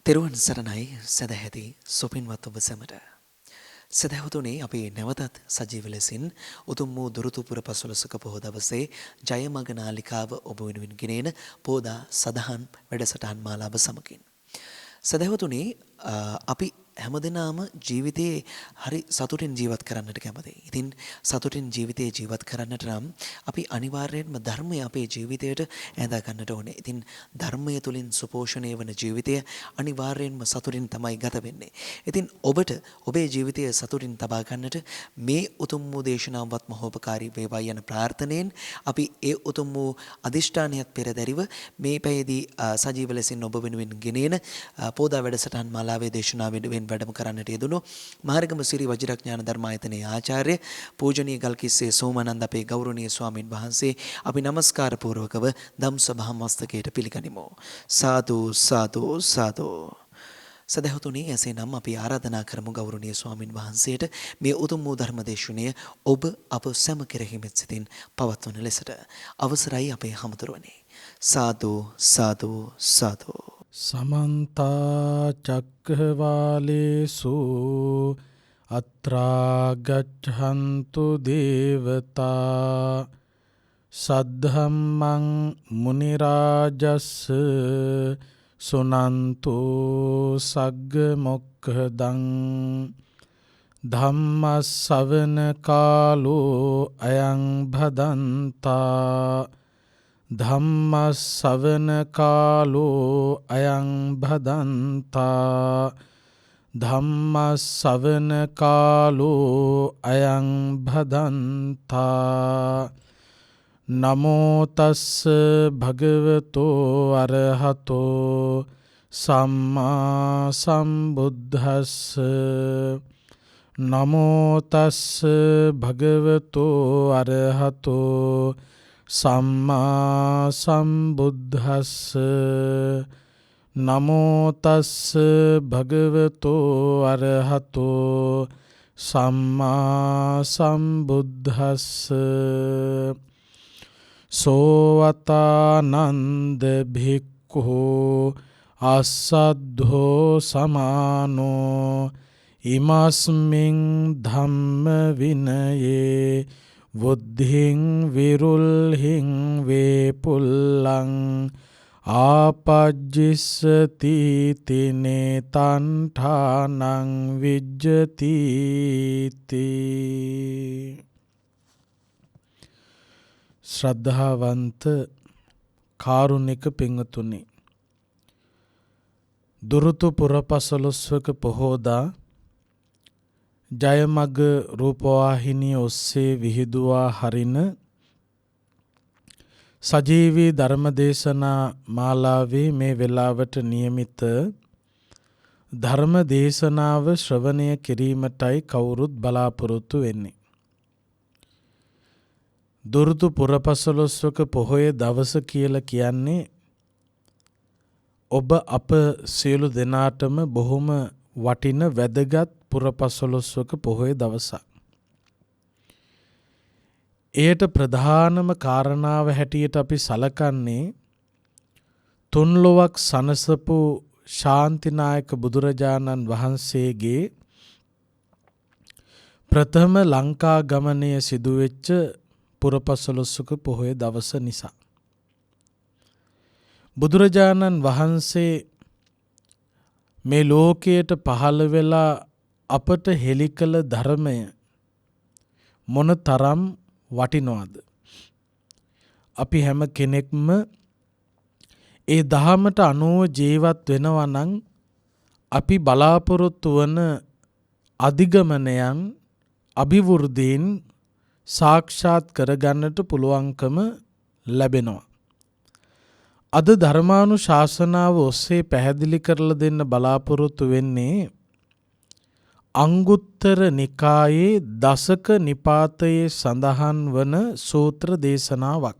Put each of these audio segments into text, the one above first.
තෙරුවන් සරණයි සදැහැති සුපින්වත් ඔබ සැමට. සදැහතුනේ අපි නැවතත් සජීව ලෙසින් උතුම් වූ දුරුතුපුර පසළොස්වක පොහොය දවසේ ජයමග නාලිකාව ඔබ වෙනුවෙන් ගෙනෙන පෝදා සදහන් වැඩසටහන් මාලාව සමගින්. සදැහතුනේ අපි හැමදෙනාම ජීවිතයේ හරි සතුටින් ජීවත් කරන්නට කැමතියි. ඉතින් සතුටින් ජීවිතේ ජීවත් කරන්නට නම් අපි අනිවාර්යයෙන්ම ධර්මය අපේ ජීවිතයට ඇඳා ගන්නට ඕනේ. ඉතින් ධර්මය තුලින් සුපෝෂණය වන ජීවිතය අනිවාර්යයෙන්ම සතුටින් තමයි ගත වෙන්නේ. ඉතින් ඔබට ඔබේ ජීවිතය සතුටින් තබා ගන්නට මේ උතුම් වූ දේශනාවත් මහෝපකාරී වේවා යන ප්‍රාර්ථනාවෙන් අපි ඒ උතුම් වූ අදිෂ්ඨානයත් පෙරදරිව මේ පැයේදී සජීව ලෙසින් ඔබ වෙනුවෙන් ගෙනෙන පෝදා වැඩසටහන් මාලාවේ දේශනාවෙන් වැඩම කරන්නට යෙදුණු මහරගම සිරි වජිරඥාන ධර්මායතනයේ ආචාර්ය පූජනීය ගල්කිස්සේ සෝමානන්ද අපේ ගෞරවනීය ස්වාමින් වහන්සේ අපි নমස්කාර පූර්වකව ධම් සභා මස්තකයට පිළිගනිමු. සාදු සාදු සාදු. සදහතුනි එසේනම් අපි ආරාධනා කරමු ගෞරවනීය ස්වාමින් වහන්සේට මේ උතුම් වූ ධර්මදේශනය ඔබ අප සැම කෙරෙහි මෙත් සිතින් පවත්වන ලෙසට අවසරයි අපේ හමුදුරුවනේ. සාදු සාදු සාදු. සමන්ත චක්ඛවාලේසු අත්‍රා ගච්ඡන්තු දේවතා සද්ධම්මං මුනි රාජස් සුනන්තු සග්ග මොක්ඛදං ධම්ම ශ්‍රවණ කාලෝ අයං භදන්තා ධම්ම ශ්‍රවණ කාලෝ අයං භදන්තා ධම්ම ශ්‍රවණ කාලෝ අයං භදන්තා නමෝ තස්ස භගවතෝ අරහතෝ සම්මා සම්බුද්දස්ස නමෝ තස්ස භගවතෝ අරහතෝ සම්මා සම්බුද්දස්ස නමෝ තස්ස භගවතෝ අරහතෝ සම්මා සම්බුද්දස්ස සෝවතානන්ද භික්ඛු අස්සද්ධෝ සමානෝ ඉමස්මින් ධම්ම විනයේ බුද්ධින් විරුල්හිං වේපුල්ලං ආපජ්ජිස්සති තිනේ තණ්ඨානං විජ්ජති තී. ශ්‍රද්ධාවන්ත කාරුණික පින්වතුනි, දුරුතු පුරපසළොස්වක පොහෝදා ජයමග රූපවාහිනිය ඔස්සේ විහිදුවා හරින සජීවී ධර්මදේශනා මාලාවේ මේ වෙලාවට නියමිත ධර්මදේශනාව ශ්‍රවණය කිරීමටයි කවුරුත් බලාපොරොත්තු වෙන්නේ. දුරුතු පුරපසළොස්වක පොහොය දවස කියලා කියන්නේ ඔබ අප සියලු දෙනාටම බොහොම වටින වැදගත් පුරපසළොස්වක පොහොය දවසක්. එයට ප්‍රධානම කාරණාව හැටියට අපි සලකන්නේ තුන්ලොවක් සනසපු ශාන්තිනායක බුදුරජාණන් වහන්සේගේ ප්‍රථම ලංකා ගමනය සිදුවෙච්ච පුරපසළොස්වක පොහොය දවස නිසා. බුදුරජාණන් වහන්සේ මේ ලෝකයට පහළ වෙලා අපට හෙළි කළ ධර්මය මොන තරම් වටිනවද? අපි හැම කෙනෙක්ම ඒ දහමට අනුව ජීවත් වෙනවා නම් අපි බලාපොරොත්තු වන අධිගමනයන් අභිවෘද්ධීන් සාක්ෂාත් කරගන්නට පුළුවන්කම ලැබෙනවා. අද ධර්මානුශාසනාව ඔස්සේ පැහැදිලි කරලා දෙන්න බලාපොරොත්තු වෙන්නේ අංගුත්තර නිකායේ දසක නිපාතයේ සඳහන් වන සූත්‍ර දේශනාවක්.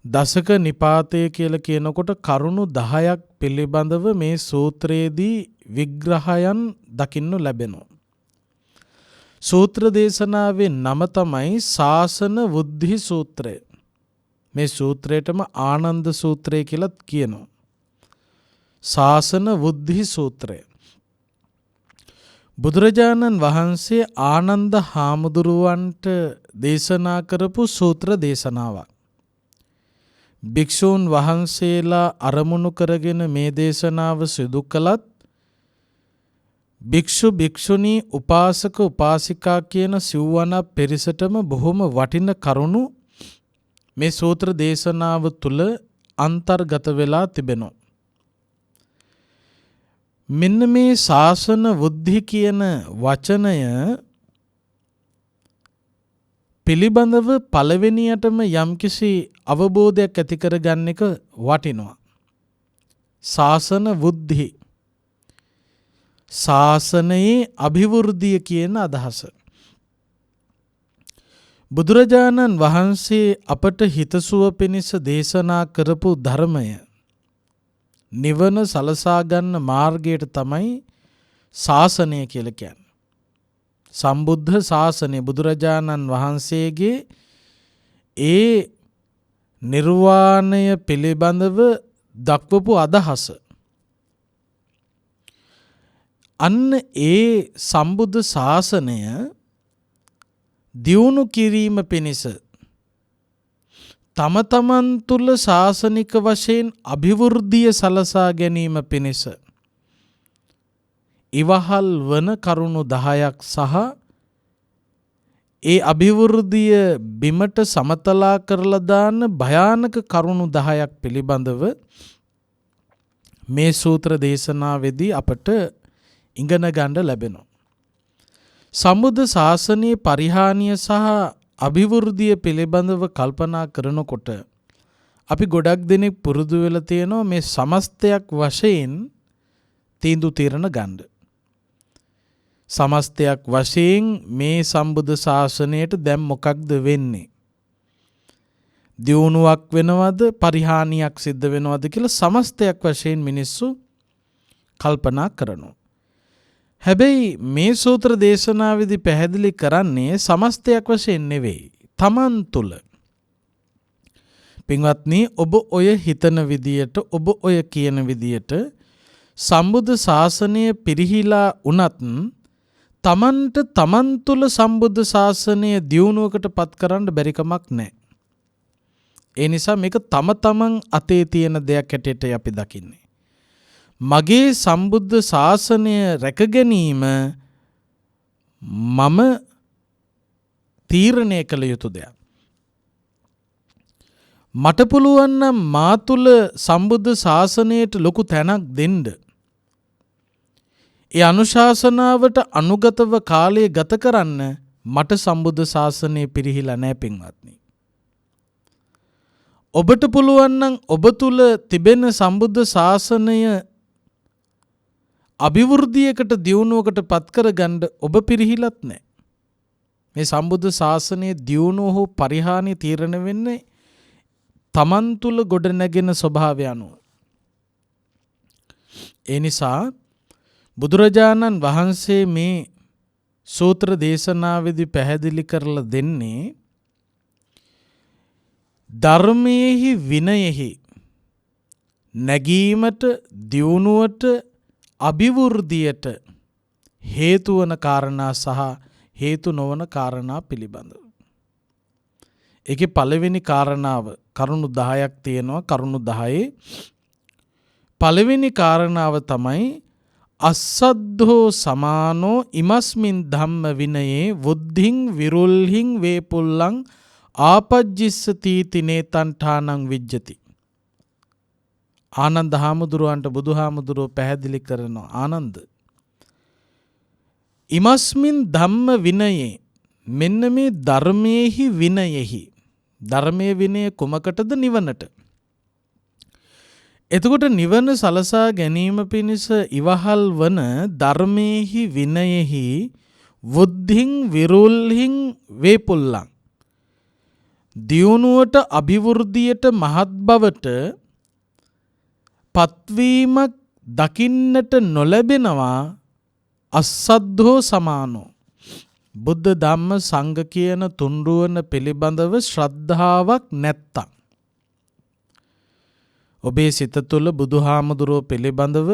දසක නිපාතය කියලා කියනකොට කරුණු 10ක් පිළිබඳව මේ සූත්‍රයේදී විග්‍රහයන් දකින්න ලැබෙනවා. සූත්‍ර දේශනාවේ නම තමයි ශාසන වුද්ධි සූත්‍රය. මේ සූත්‍රයටම ආනන්ද සූත්‍රය කියලා කියනවා. ශාසන වුද්ධි සූත්‍රය. බුදුරජාණන් වහන්සේ ආනන්ද හාමුදුරුවන්ට දේශනා කරපු සූත්‍ර දේශනාවක්. භික්ෂූන් වහන්සේලා අරමුණු කරගෙන මේ දේශනාව සිදු කළත් භික්ෂු භික්ෂුණී උපාසක උපාසිකා කියන සිව්වන පිරිසටම බොහොම වටින කරුණු මේ සූත්‍ර දේශනාව තුළ අන්තර්ගත වෙලා තිබෙනවා. මෙන්න මේ ශාසන වුද්ධි කියන වචනය පිළිබඳව පළවෙනියටම යම්කිසි අවබෝධයක් ඇති කරගන්න එක වටිනවා. ශාසන වුද්ධි, ශාසනයේ අභිවෘද්ධිය කියන අදහස. බුදුරජාණන් වහන්සේ අපට හිතසුව පිණිස දේශනා කරපු ධර්මය, නිවන සලසා ගන්න මාර්ගයට තමයි ශාසනය කියලා කියන්නේ. සම්බුද්ධ ශාසනය, බුදුරජාණන් වහන්සේගේ ඒ නිර්වාණය පිළිබඳව දක්වපු අදහස. අන්න ඒ සම්බුද්ධ ශාසනය දියුණු කිරීම පිණිස, තම තමන් තුළ ශාසනික වශයෙන් අභිවෘද්ධිය සලසා ගැනීම පිණිස ඉවහල් වන කරුණු 10ක් සහ ඒ අභිවෘද්ධිය බිමට සමතලා කරලා දාන භයානක කරුණු 10ක් පිළිබඳව මේ සූත්‍ර දේශනාවේදී අපට ඉගෙන ගන්න ලැබෙනවා. සම්බුද්ධ ශාසනයේ පරිහානිය සහ අභිවෘද්ධිය පිළිබඳව කල්පනා කරනකොට අපි ගොඩක් දෙනෙක් පුරුදු වෙලා තියෙනවා මේ සමස්තයක් වශයෙන් තීන්දුව తీරන ගන්න. සමස්තයක් වශයෙන් මේ සම්බුද්ධ ශාසනයට දැන් මොකක්ද වෙන්නේ? දියුණුවක් වෙනවද, පරිහානියක් සිද්ධ වෙනවද කියලා සමස්තයක් වශයෙන් මිනිස්සු කල්පනා කරනවා. හැබැයි මේ සූත්‍ර දේශනාවේදී පැහැදිලි කරන්නේ සමස්තයක් වශයෙන් නෙවෙයි, තමන් තුළ. පින්වත්නි, ඔබ ඔය හිතන විදියට, ඔබ ඔය කියන විදියට සම්බුද්ධ ශාසනය පිරිහිලා වුණත් තමන්ට තමන් තුළ සම්බුද්ධ ශාසනය දියුණුවකට පත් කරන්න බැරි කමක් නැහැ. ඒ නිසා මේක තම තමන් අතේ තියෙන දෙයක් හැටියට අපි දකින්නේ. මගේ සම්බුද්ධ ශාසනය රැක ගැනීම මම තීරණය කළ යුතු දෙයක්. මට පුළුවන් නම් මා තුළ සම්බුද්ධ ශාසනයට ලොකු තැනක් දෙන්න. ඒ අනුශාසනාවට අනුගතව කාලය ගත කරන්න මට සම්බුද්ධ ශාසනය පිරිහිලා නැහැ පින්වත්නි. ඔබට පුළුවන් නම් ඔබ තුළ තිබෙන සම්බුද්ධ ශාසනය අභිවෘද්ධියකට දියුණුවකට පත් කරගන්න ඔබ පිරිහිලත් නැහැ. මේ සම්බුද්ධ ශාසනයේ දියුණුව හෝ පරිහානිය තීරණය වෙන්නේ තමන් තුළ ගොඩනැගෙන ස්වභාවය අනුව. ඒ නිසා බුදුරජාණන් වහන්සේ මේ සූත්‍ර දේශනාවේදී පැහැදිලි කරලා දෙන්නේ ධර්මයේහි විනයෙහි නැගීමට, දියුණුවට, අභිවෘද්ධියට හේතු වන කාරණා සහ හේතු නොවන කාරණා පිළිබඳව. ඒකේ පළවෙනි කාරණාව කරුණු 10ක් තියෙනවා. කරුණු 10 පළවෙනි කාරණාව තමයි අස්සද්ධෝ සමානෝ ඉමස්මින් ධම්ම විනයේ වුද්ධින් විරුල්හින් වේපුල්ලං ආපජ්ජිස්සති තිනේතන්ඨානං විජ්ජති. ආනන්ද හාමුදුරුවන්ට බුදුහාමුදුරුව පැහැදිලි කරනවා, ආනන්ද, ඉමස්මින් ධම්ම විනයේ, මෙන්න මේ ධර්මයේහි විනයෙහි. ධර්මයේ විනය කුමකටද? නිවනට. එතකොට නිවන සලසා ගැනීම පිණිස ඉවහල් වන ධර්මයේහි විනයෙහි වුද්ධින් විරුල්හින් වේපුල්ලං, දියුණුවට, අභිවෘද්ධියට, මහත් බවට පත්වීමක් දකින්නට නොලැබෙනවා. අස්සද්ධෝ සමානෝ, බුද්ධ ධම්ම සංඝ කියන තුන්රුවන පිළිබඳව ශ්‍රද්ධාවක් නැත්තම්, ඔබේ සිත තුළ බුදුහාමුදුරුවෝ පිළිබඳව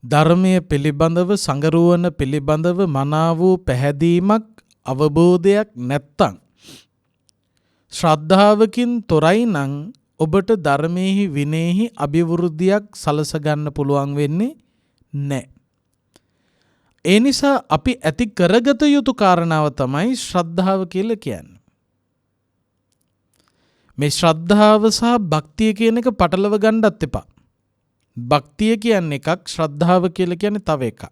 ධර්මය පිළිබඳව සංගරුවන පිළිබඳව මනා වූ පැහැදීමක් අවබෝධයක් නැත්තම් ශ්‍රද්ධාවකින් තොරයි නම් ඔබට ධර්මයේහි විනයෙහි අභිවෘද්ධියක් සලස ගන්න පුළුවන් වෙන්නේ නැහැ. ඒ නිසා අපි ඇති කරගත යුතු කාරණාව තමයි ශ්‍රද්ධාව කියලා කියන්නේ. මේ ශ්‍රද්ධාව සහ භක්තිය කියන එක පටලව ගන්නත් එපා. භක්තිය කියන්නේ එකක්, ශ්‍රද්ධාව කියලා කියන්නේ තව එකක්.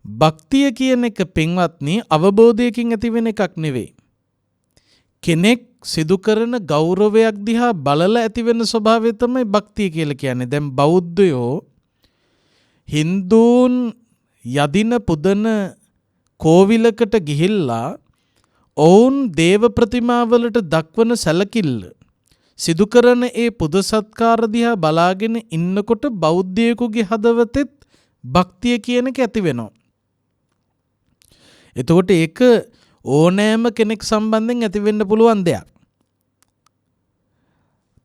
භක්තිය කියන එක පින්වත්නි අවබෝධයකින් ඇති වෙන එකක් නෙවෙයි. කෙනෙක් සිදු කරන ගෞරවයක් දිහා බලලා ඇති වෙන ස්වභාවය තමයි භක්තිය කියලා කියන්නේ. දැන් බෞද්ධයෝ හින්දුන් යදින පුදන කෝවිලකට ගිහිල්ලා ඔවුන් දේව ප්‍රතිමාවලට දක්වන සැලකිල්ල සිදු කරන ඒ පුද සත්කාර දිහා බලාගෙන ඉන්නකොට බෞද්ධයෙකුගේ හදවතෙත් භක්තිය කියන එක ඇති වෙනවා. එතකොට ඒක ඕනෑම කෙනෙක් සම්බන්ධයෙන් ඇති වෙන්න පුළුවන් දෙයක්.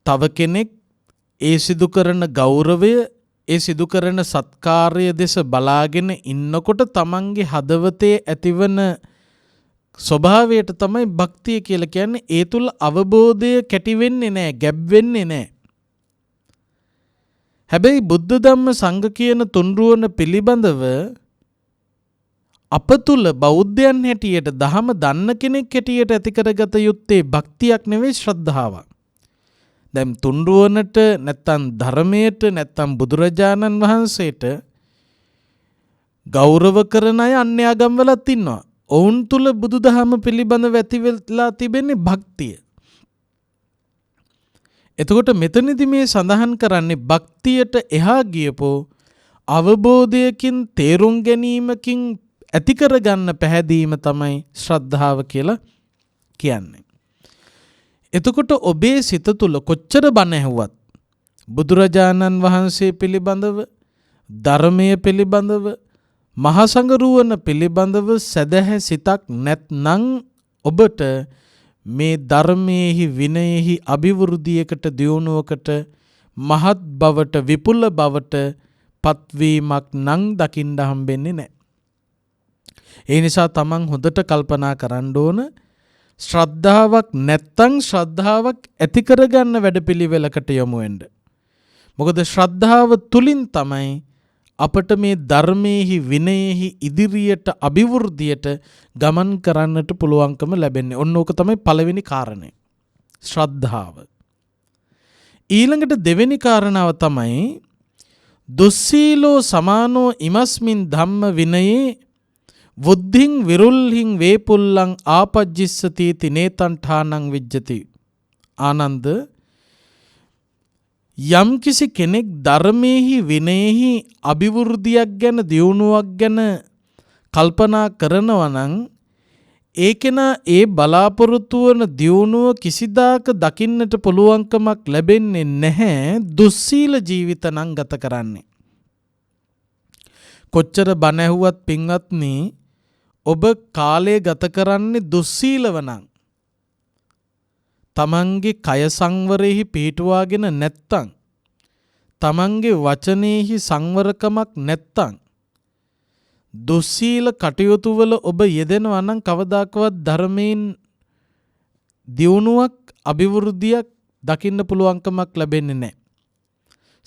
තව කෙනෙක් ඒ සිදු කරන ගෞරවය, ඒ සිදු කරන සත්කාරය දෙස බලාගෙන ඉන්නකොට තමන්ගේ හදවතේ ඇතිවන ස්වභාවයට තමයි භක්තිය කියලා කියන්නේ. ඒ තුල අවබෝධය කැටි වෙන්නේ නැහැ, ගැබ් වෙන්නේ නැහැ. හැබැයි බුද්ධ ධම්ම සංඝ කියන තුන්රුවන පිළිබඳව අප තුල බෞද්ධයන් හැටියට, දහම දන්න කෙනෙක් හැටියට ඇති කරගත යුත්තේ භක්තියක් නෙවෙයි, ශ්‍රද්ධාවක්. දැන් තුන්රුවනට නැත්තම් ධර්මයට නැත්තම් බුදුරජාණන් වහන්සේට ගෞරව කරන අය අන්‍ය ආගම්වලත් ඉන්නවා. ඔවුන් තුල බුදුදහම පිළිබඳව ඇති වෙලා තිබෙන්නේ භක්තිය. එතකොට මෙතනදී මේ සඳහන් කරන්නේ භක්තියට එහා ගියපෝ අවබෝධයකින්, තේරුම් ගැනීමකින් ඇති කරගන්න පැහැදීම තමයි ශ්‍රද්ධාව කියලා කියන්නේ. එතකොට ඔබේ සිත තුළ කොච්චර බණ ඇහුවත් බුදුරජාණන් වහන්සේ පිළිබඳව, ධර්මය පිළිබඳව, මහසඟරුවන පිළිබඳව සැදැහැ සිතක් නැත්නම් ඔබට මේ ධර්මයේහි විනයෙහි අභිවෘද්ධියකට, දියුණුවකට, මහත් බවට, විපුල බවට පත්වීමක් නම් දකින්න හම්බෙන්නේ නැහැ. ඒ නිසා තමන් හොඳට කල්පනා කරන්න ඕන, ශ්‍රද්ධාවක් නැත්තම් ශ්‍රද්ධාවක් ඇති කරගන්න වැඩපිළිවෙලකට යොමු වෙන්න. මොකද ශ්‍රද්ධාව තුලින් තමයි අපට මේ ධර්මයේහි විනයෙහි ඉදිරියට අභිවෘද්ධියට ගමන් කරන්නට පුළුවන්කම ලැබෙන්නේ. ඔන්න ඕක තමයි පළවෙනි කාරණය, ශ්‍රද්ධාව. ඊළඟට දෙවෙනි කාරණාව තමයි දුස්සීලෝ සමානෝ ඉමස්මින් ධම්ම විනයේ බුද්ධින් විරුල්හින් වේපුල්ලං ආපජ්ජිස්සති තිනේතන්ඨානං විජ්ජති. ආනන්ද, යම්කිසි කෙනෙක් ධර්මයේහි විනයෙහි අභිවෘද්ධියක් ගැන, දියුණුවක් ගැන කල්පනා කරනවා නම් ඒ කෙනා ඒ බලාපොරොත්තු වන දියුණුව කිසිදාක දකින්නට පුළුවන්කමක් ලැබෙන්නේ නැහැ දුස්සීල ජීවිත නම් ගත කරන්නේ. කොච්චර බණ ඇහුවත් පින්වත්නි, ඔබ කාලය ගත කරන්නේ දුස්සීලව නම්, තමන්ගේ කය සංවරයෙහි පිහිටුවාගෙන නැත්තම්, තමන්ගේ වචනයෙහි සංවරකමක් නැත්තම්, දුස්සීල කටයුතු වල ඔබ යෙදෙනවා නම් කවදාකවත් ධර්මයෙන් දියුණුවක්, අභිවෘද්ධියක් දකින්න පුළුවන්කමක් ලැබෙන්නේ නැහැ.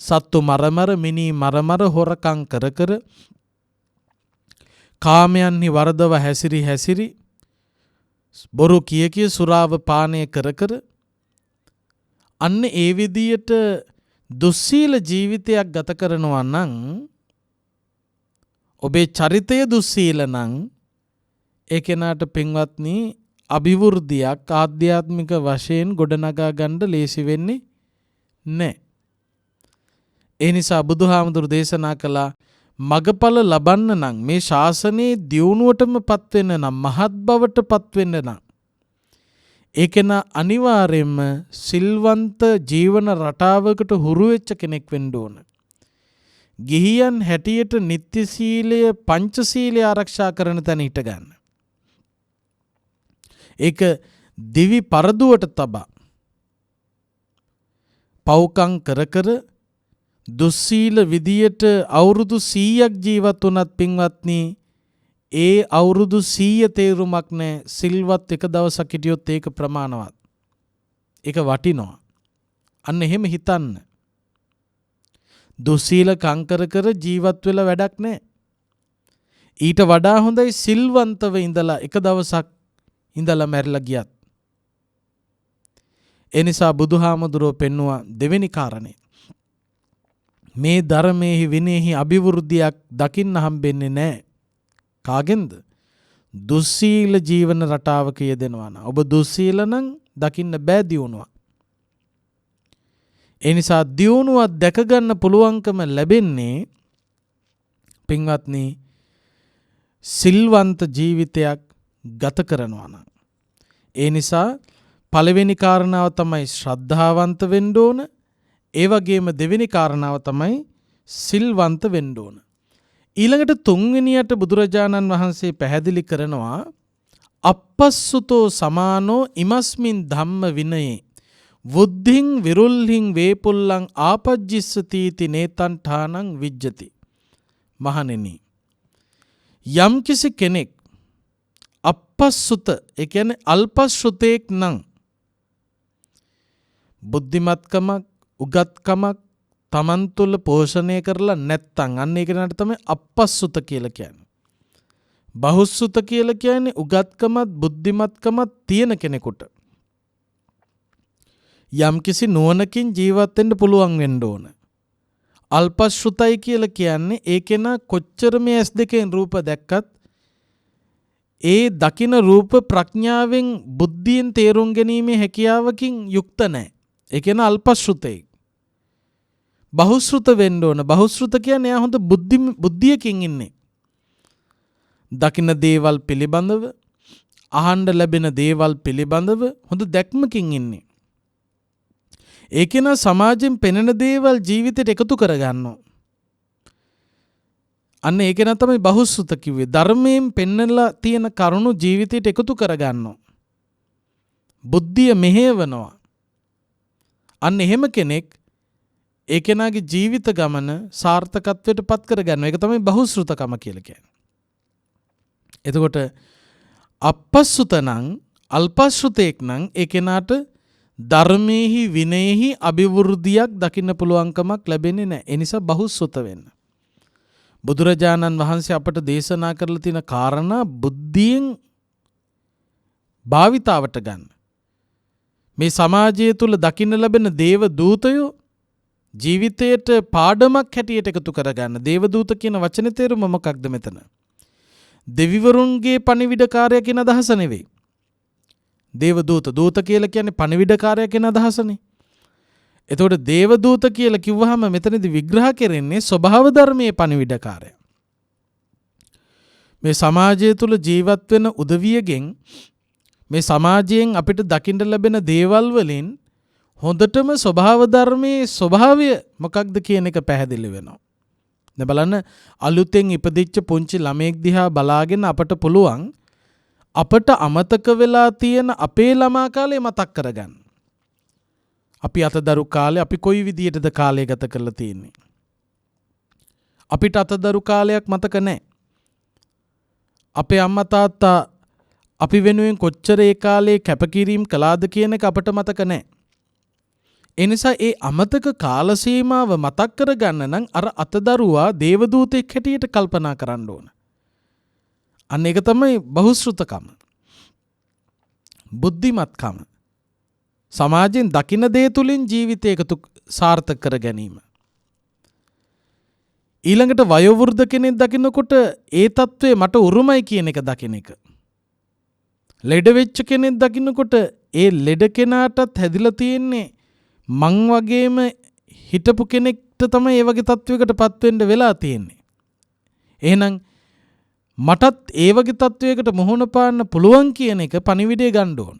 සත්තු මරමර, මිනී මරමර, හොරකම් කර කර, කාමයන්හි වරදව හැසිරි බොරු කිය සුරාව පානය කර කර, අන්න ඒ විදියට දුස්සීල ජීවිතයක් ගත කරනවා නම්, ඔබේ චරිතය දුස්සීල නම්, ඒ කෙනාට පින්වත්නි අභිවෘද්ධියක් ආධ්‍යාත්මික වශයෙන් ගොඩනගා ගන්න ලේසි වෙන්නේ නැහැ. ඒ නිසා බුදුහාමුදුරු දේශනා කළා, මගඵල ලබන්න නම්, මේ ශාසනයේ දියුණුවටම පත්වෙන්න නම්, මහත් බවට පත්වෙන්න නම්, ඒ කෙනා අනිවාර්යයෙන්ම සිල්වන්ත ජීවන රටාවකට හුරු වෙච්ච කෙනෙක් වෙන්න ඕන. ගිහියන් හැටියට නිත්‍ය සීලය, පංචශීලය ආරක්ෂා කරන තැන හිට ගන්න. ඒක දිවි පරදුවට තබා පව්කම් කර කර දුස්සීල විදියට අවුරුදු 100ක් ජීවත් වුණත් පින්වත්නි ඒ අවුරුදු 100 තේරුමක් නැහැ. සිල්වත් එක දවසක් හිටියොත් ඒක ප්‍රමාණවත්. ඒක වටිනවා. අන්න එහෙම හිතන්න. දුස්සීල කංකර කර ජීවත් වෙලා වැඩක් නැහැ. ඊට වඩා හොඳයි සිල්වන්තව ඉඳලා එක දවසක් ඉඳලා මැරිලා ගියත්. ඒ නිසා බුදුහාමුදුරුවෝ පෙන්නවා දෙවෙනි කාරණේ. මේ ධර්මයේහි විනයෙහි අභිවෘද්ධියක් දකින්න හම්බෙන්නේ නැහැ. කාගෙන්ද? දුස්සීල ජීවන රටාවක යෙදෙනවා නම්. ඔබ දුස්සීල නම් දකින්න බෑ දියුණුවක්. ඒ නිසා දියුණුවක් දැක ගන්න පුළුවන්කම ලැබෙන්නේ පින්වත්නි සිල්වන්ත ජීවිතයක් ගත කරනවා නම්. ඒ නිසා පළවෙනි කාරණාව තමයි ශ්‍රද්ධාවන්ත වෙන්න ඕන. ඒ වගේම දෙවෙනි කාරණාව තමයි සිල්වන්ත වෙන්න ඕන. ඊළඟට තුන්වෙනියට බුදුරජාණන් වහන්සේ පැහැදිලි කරනවා අපස්සුතෝ සමානෝ ඉමස්මින් ධම්ම විනයේ වුද්ධින් විරුල්හින් වේපුල්ලං ආපජ්ජිස්සතිති නේතන්ඨානං විජ්ජති. මහණෙනි යම්කිසි කෙනෙක් අපස්සුත ඒ කියන්නේ අල්පශ්‍රුතෙක් නම් බුද්ධිමත්කමක් උගත්කමක් තමන් තුළ පෝෂණය කරලා නැත්තම් අන්න ඒ කෙනාට තමයි අපස්සුත කියලා කියන්නේ. බහුස්සුත කියලා කියන්නේ උගත්කමත් බුද්ධිමත්කමත් තියෙන කෙනෙකුට යම්කිසි නුවණකින් ජීවත් වෙන්න පුළුවන් වෙන්න ඕන. අල්පශ්‍රුතයි කියලා කියන්නේ ඒ කෙනා කොච්චර මේ ඇස් දෙකෙන් රූප දැක්කත් ඒ දකින රූප ප්‍රඥාවෙන් බුද්ධියෙන් තේරුම් ගැනීමේ හැකියාවකින් යුක්ත නැහැ. ඒ කියන්නේ අල්පශ්‍රුතයි. බහුශ්‍රුත වෙන්න ඕන. බහුශ්‍රුත කියන්නේ එයා හොඳ බුද්ධියකින් ඉන්නේ. දකින දේවල් පිළිබඳව අහන්න ලැබෙන දේවල් පිළිබඳව හොඳ දැක්මකින් ඉන්නේ. ඒ කෙනා සමාජයෙන් පෙනෙන දේවල් ජීවිතයට එකතු කරගන්නවා. අන්න ඒ කෙනා තමයි බහුශ්‍රුත කිව්වේ. ධර්මයෙන් පෙන්නලා තියෙන කරුණු ජීවිතයට එකතු කරගන්නවා. බුද්ධිය මෙහෙවනවා. අන්න එහෙම කෙනෙක් ඒ කෙනාගේ ජීවිත ගමන සාර්ථකත්වයට පත් කරගන්නවා. ඒක තමයි බහුශ්‍රුතකම කියලා කියන්නේ. එතකොට අපස්සුත නම් අල්පශ්‍රුතෙක් නම් ඒ කෙනාට ධර්මයේහි විනයෙහි අභිවෘද්ධියක් දකින්න පුළුවන්කමක් ලැබෙන්නේ නැහැ. ඒ නිසා බහුශ්‍රුත වෙන්න. බුදුරජාණන් වහන්සේ අපට දේශනා කරලා තියෙන කාරණා බුද්ධියෙන් භාවිතාවට ගන්න. මේ සමාජය තුල දකින්න ලැබෙන දේව දූතයෝ ජීවිතයට පාඩමක් හැටියට එකතු කරගන්න. දේව දූත කියන වචනේ තේරුම මොකක්ද මෙතන? දෙවිවරුන්ගේ පණිවිඩකාරය කියන අදහස නෙවෙයි. දේව දූත දූත කියලා කියන්නේ පණිවිඩකාරය කියන අදහසනේ. එතකොට දේව දූත කියලා කිව්වහම මෙතනදී විග්‍රහ කරන්නේ ස්වභාව ධර්මයේ පණිවිඩකාරය. මේ සමාජය තුල ජීවත් වෙන උදවියගෙන් මේ සමාජයෙන් අපිට දකින්න ලැබෙන දේවල් වලින් හොඳටම ස්වභාව ධර්මයේ ස්වභාවය මොකක්ද කියන එක පැහැදිලි වෙනවා. දැන් බලන්න අලුතෙන් ඉපදිච්ච පුංචි ළමයෙක් දිහා බලාගෙන අපට පුළුවන් අපට අමතක වෙලා තියෙන අපේ ළමා කාලේ මතක් කරගන්න. අපි අතදරු කාලේ අපි කොයි විදියටද කාලය ගත කරලා තියෙන්නේ? අපිට අතදරු කාලයක් මතක නැහැ. අපේ අම්මා තාත්තා අපි වෙනුවෙන් කොච්චර ඒ කාලේ කැපකිරීම කළාද කියන එක අපට මතක නැහැ. ඒ නිසා ඒ අමතක කාල සීමාව මතක් කරගන්න නම් අර අතදරුවා දේවදූතෙක් හැටියට කල්පනා කරන්න ඕන. අන්න ඒක තමයි බහුශ්‍රුතකම. බුද්ධිමත්කම. සමාජයෙන් දකින දේ තුලින් ජීවිතය එකතු සාර්ථක කර ගැනීම. ඊළඟට වයෝවෘද්ධ කෙනෙක් දකිනකොට ඒ తත්වයේ මට උරුමයි කියන එක දකින එක. ලෙඩ වෙච්ච කෙනෙක් දකිනකොට ඒ ලෙඩ කෙනාටත් හැදිලා තියෙන්නේ මං වගේම හිටපු කෙනෙක්ට තමයි ඒ වගේ තත්වයකට පත් වෙන්න වෙලා තියෙන්නේ. එහෙනම් මටත් ඒ වගේ තත්වයකට මුහුණ පාන්න පුළුවන් කියන එක පණිවිඩය ගන්න ඕන.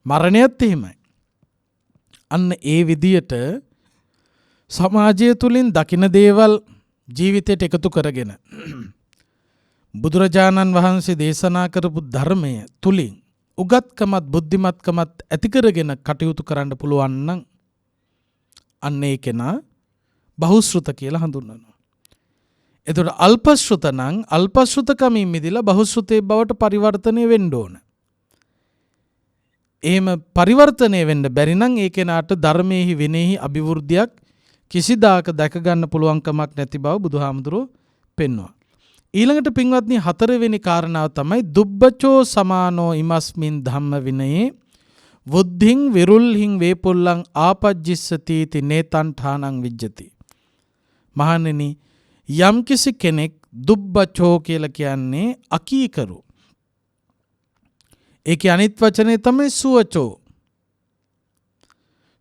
මරණයත් එහෙමයි. අන්න ඒ විදියට සමාජය තුලින් දකින දේවල් ජීවිතයට එකතු කරගෙන බුදුරජාණන් වහන්සේ දේශනා කරපු ධර්මය තුලින් උගත්කමත් බුද්ධිමත්කමත් ඇති කරගෙන කටයුතු කරන්න පුළුවන් නම් අන්න ඒ කෙනා බහුශ්‍රුත කියලා හඳුන්වනවා. එතකොට අල්පශ්‍රුත නම් අල්පශ්‍රුතකමින් මිදලා බහුශ්‍රුතේ බවට පරිවර්තනය වෙන්න ඕන. එහෙම පරිවර්තනය වෙන්න බැරි නම් ඒ කෙනාට ධර්මයේහි විනයෙහි අභිවෘද්ධියක් කිසිදාක දැක ගන්න පුළුවන් කමක් නැති බව බුදුහාමුදුරුවෝ පෙන්වනවා. ඊළඟට පින්වත්නි හතරවෙනි කාරණාව තමයි දුබ්බචෝ සමානෝ ඉමස්මින් ධම්ම විනයේ වුද්ධින් විරුල්හින් වේපොල්ලං ආපජ්ජිස්සති ති නේතන්ඨානං විජ්ජති. මහණෙනි යම්කිසි කෙනෙක් දුබ්බචෝ කියලා කියන්නේ අකීකරු. ඒකේ අනිත් වචනේ තමයි සුවචෝ.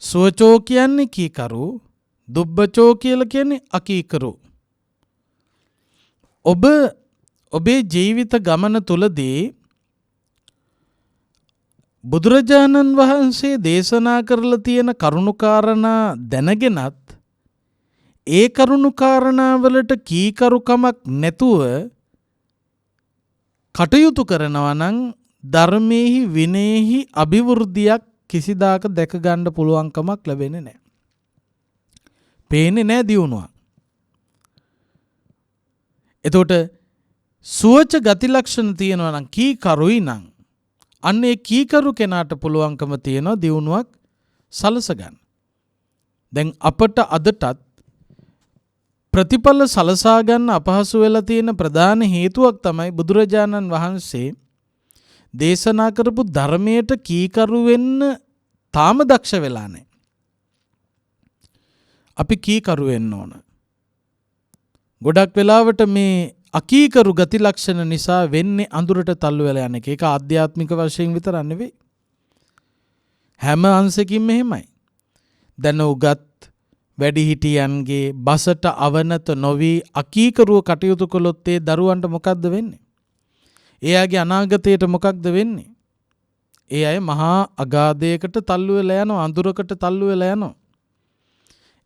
සුවචෝ කියන්නේ කීකරු, දුබ්බචෝ කියලා කියන්නේ අකීකරු. ඔබේ ජීවිත ගමන තුලදී බුදුරජාණන් වහන්සේ දේශනා කරලා තියෙන කරුණුකාරණා දැනගෙනත් ඒ කරුණුකාරණාවලට කීකරුකමක් නැතුව කටයුතු කරනවා නම් ධර්මයේහි විනයෙහි අභිවෘද්ධියක් කිසිදාක දැක ගන්න පුළුවන්කමක් ලැබෙන්නේ නැහැ. පේන්නේ නැහැ දියුණුවක්. එතකොට සුවච ගති ලක්ෂණ තියෙනවා නම් කීකරුයි නම් අන්න ඒ කීකරු කෙනාට පුළුවන්කම තියෙනවා දියුණුවක් සලස ගන්න. දැන් අපට අදටත් ප්‍රතිඵල සලසා ගන්න අපහසු වෙලා තියෙන ප්‍රධාන හේතුවක් තමයි බුදුරජාණන් වහන්සේ දේශනා කරපු ධර්මයට කීකරු වෙන්න තාම දක්ෂ වෙලා නැහැ. අපි කීකරු වෙන්න ඕන. ගොඩක් වෙලාවට මේ අකීකරු ගති ලක්ෂණ නිසා වෙන්නේ අඳුරට තල්ලු වෙලා යන එක. ඒක ආධ්‍යාත්මික වශයෙන් විතර නෙවෙයි. හැම අංශකින්ම එහෙමයි. දැන් උගත් වැඩිහිටියන්ගේ බසට අවනත නොවි අකීකරුව කටයුතු කළොත් ඒ දරුවන්ට මොකක්ද වෙන්නේ? එයාගේ අනාගතයට මොකක්ද වෙන්නේ? ඒ අය මහා අගාධයකට තල්ලු වෙලා යනවා, අඳුරකට තල්ලු වෙලා යනවා.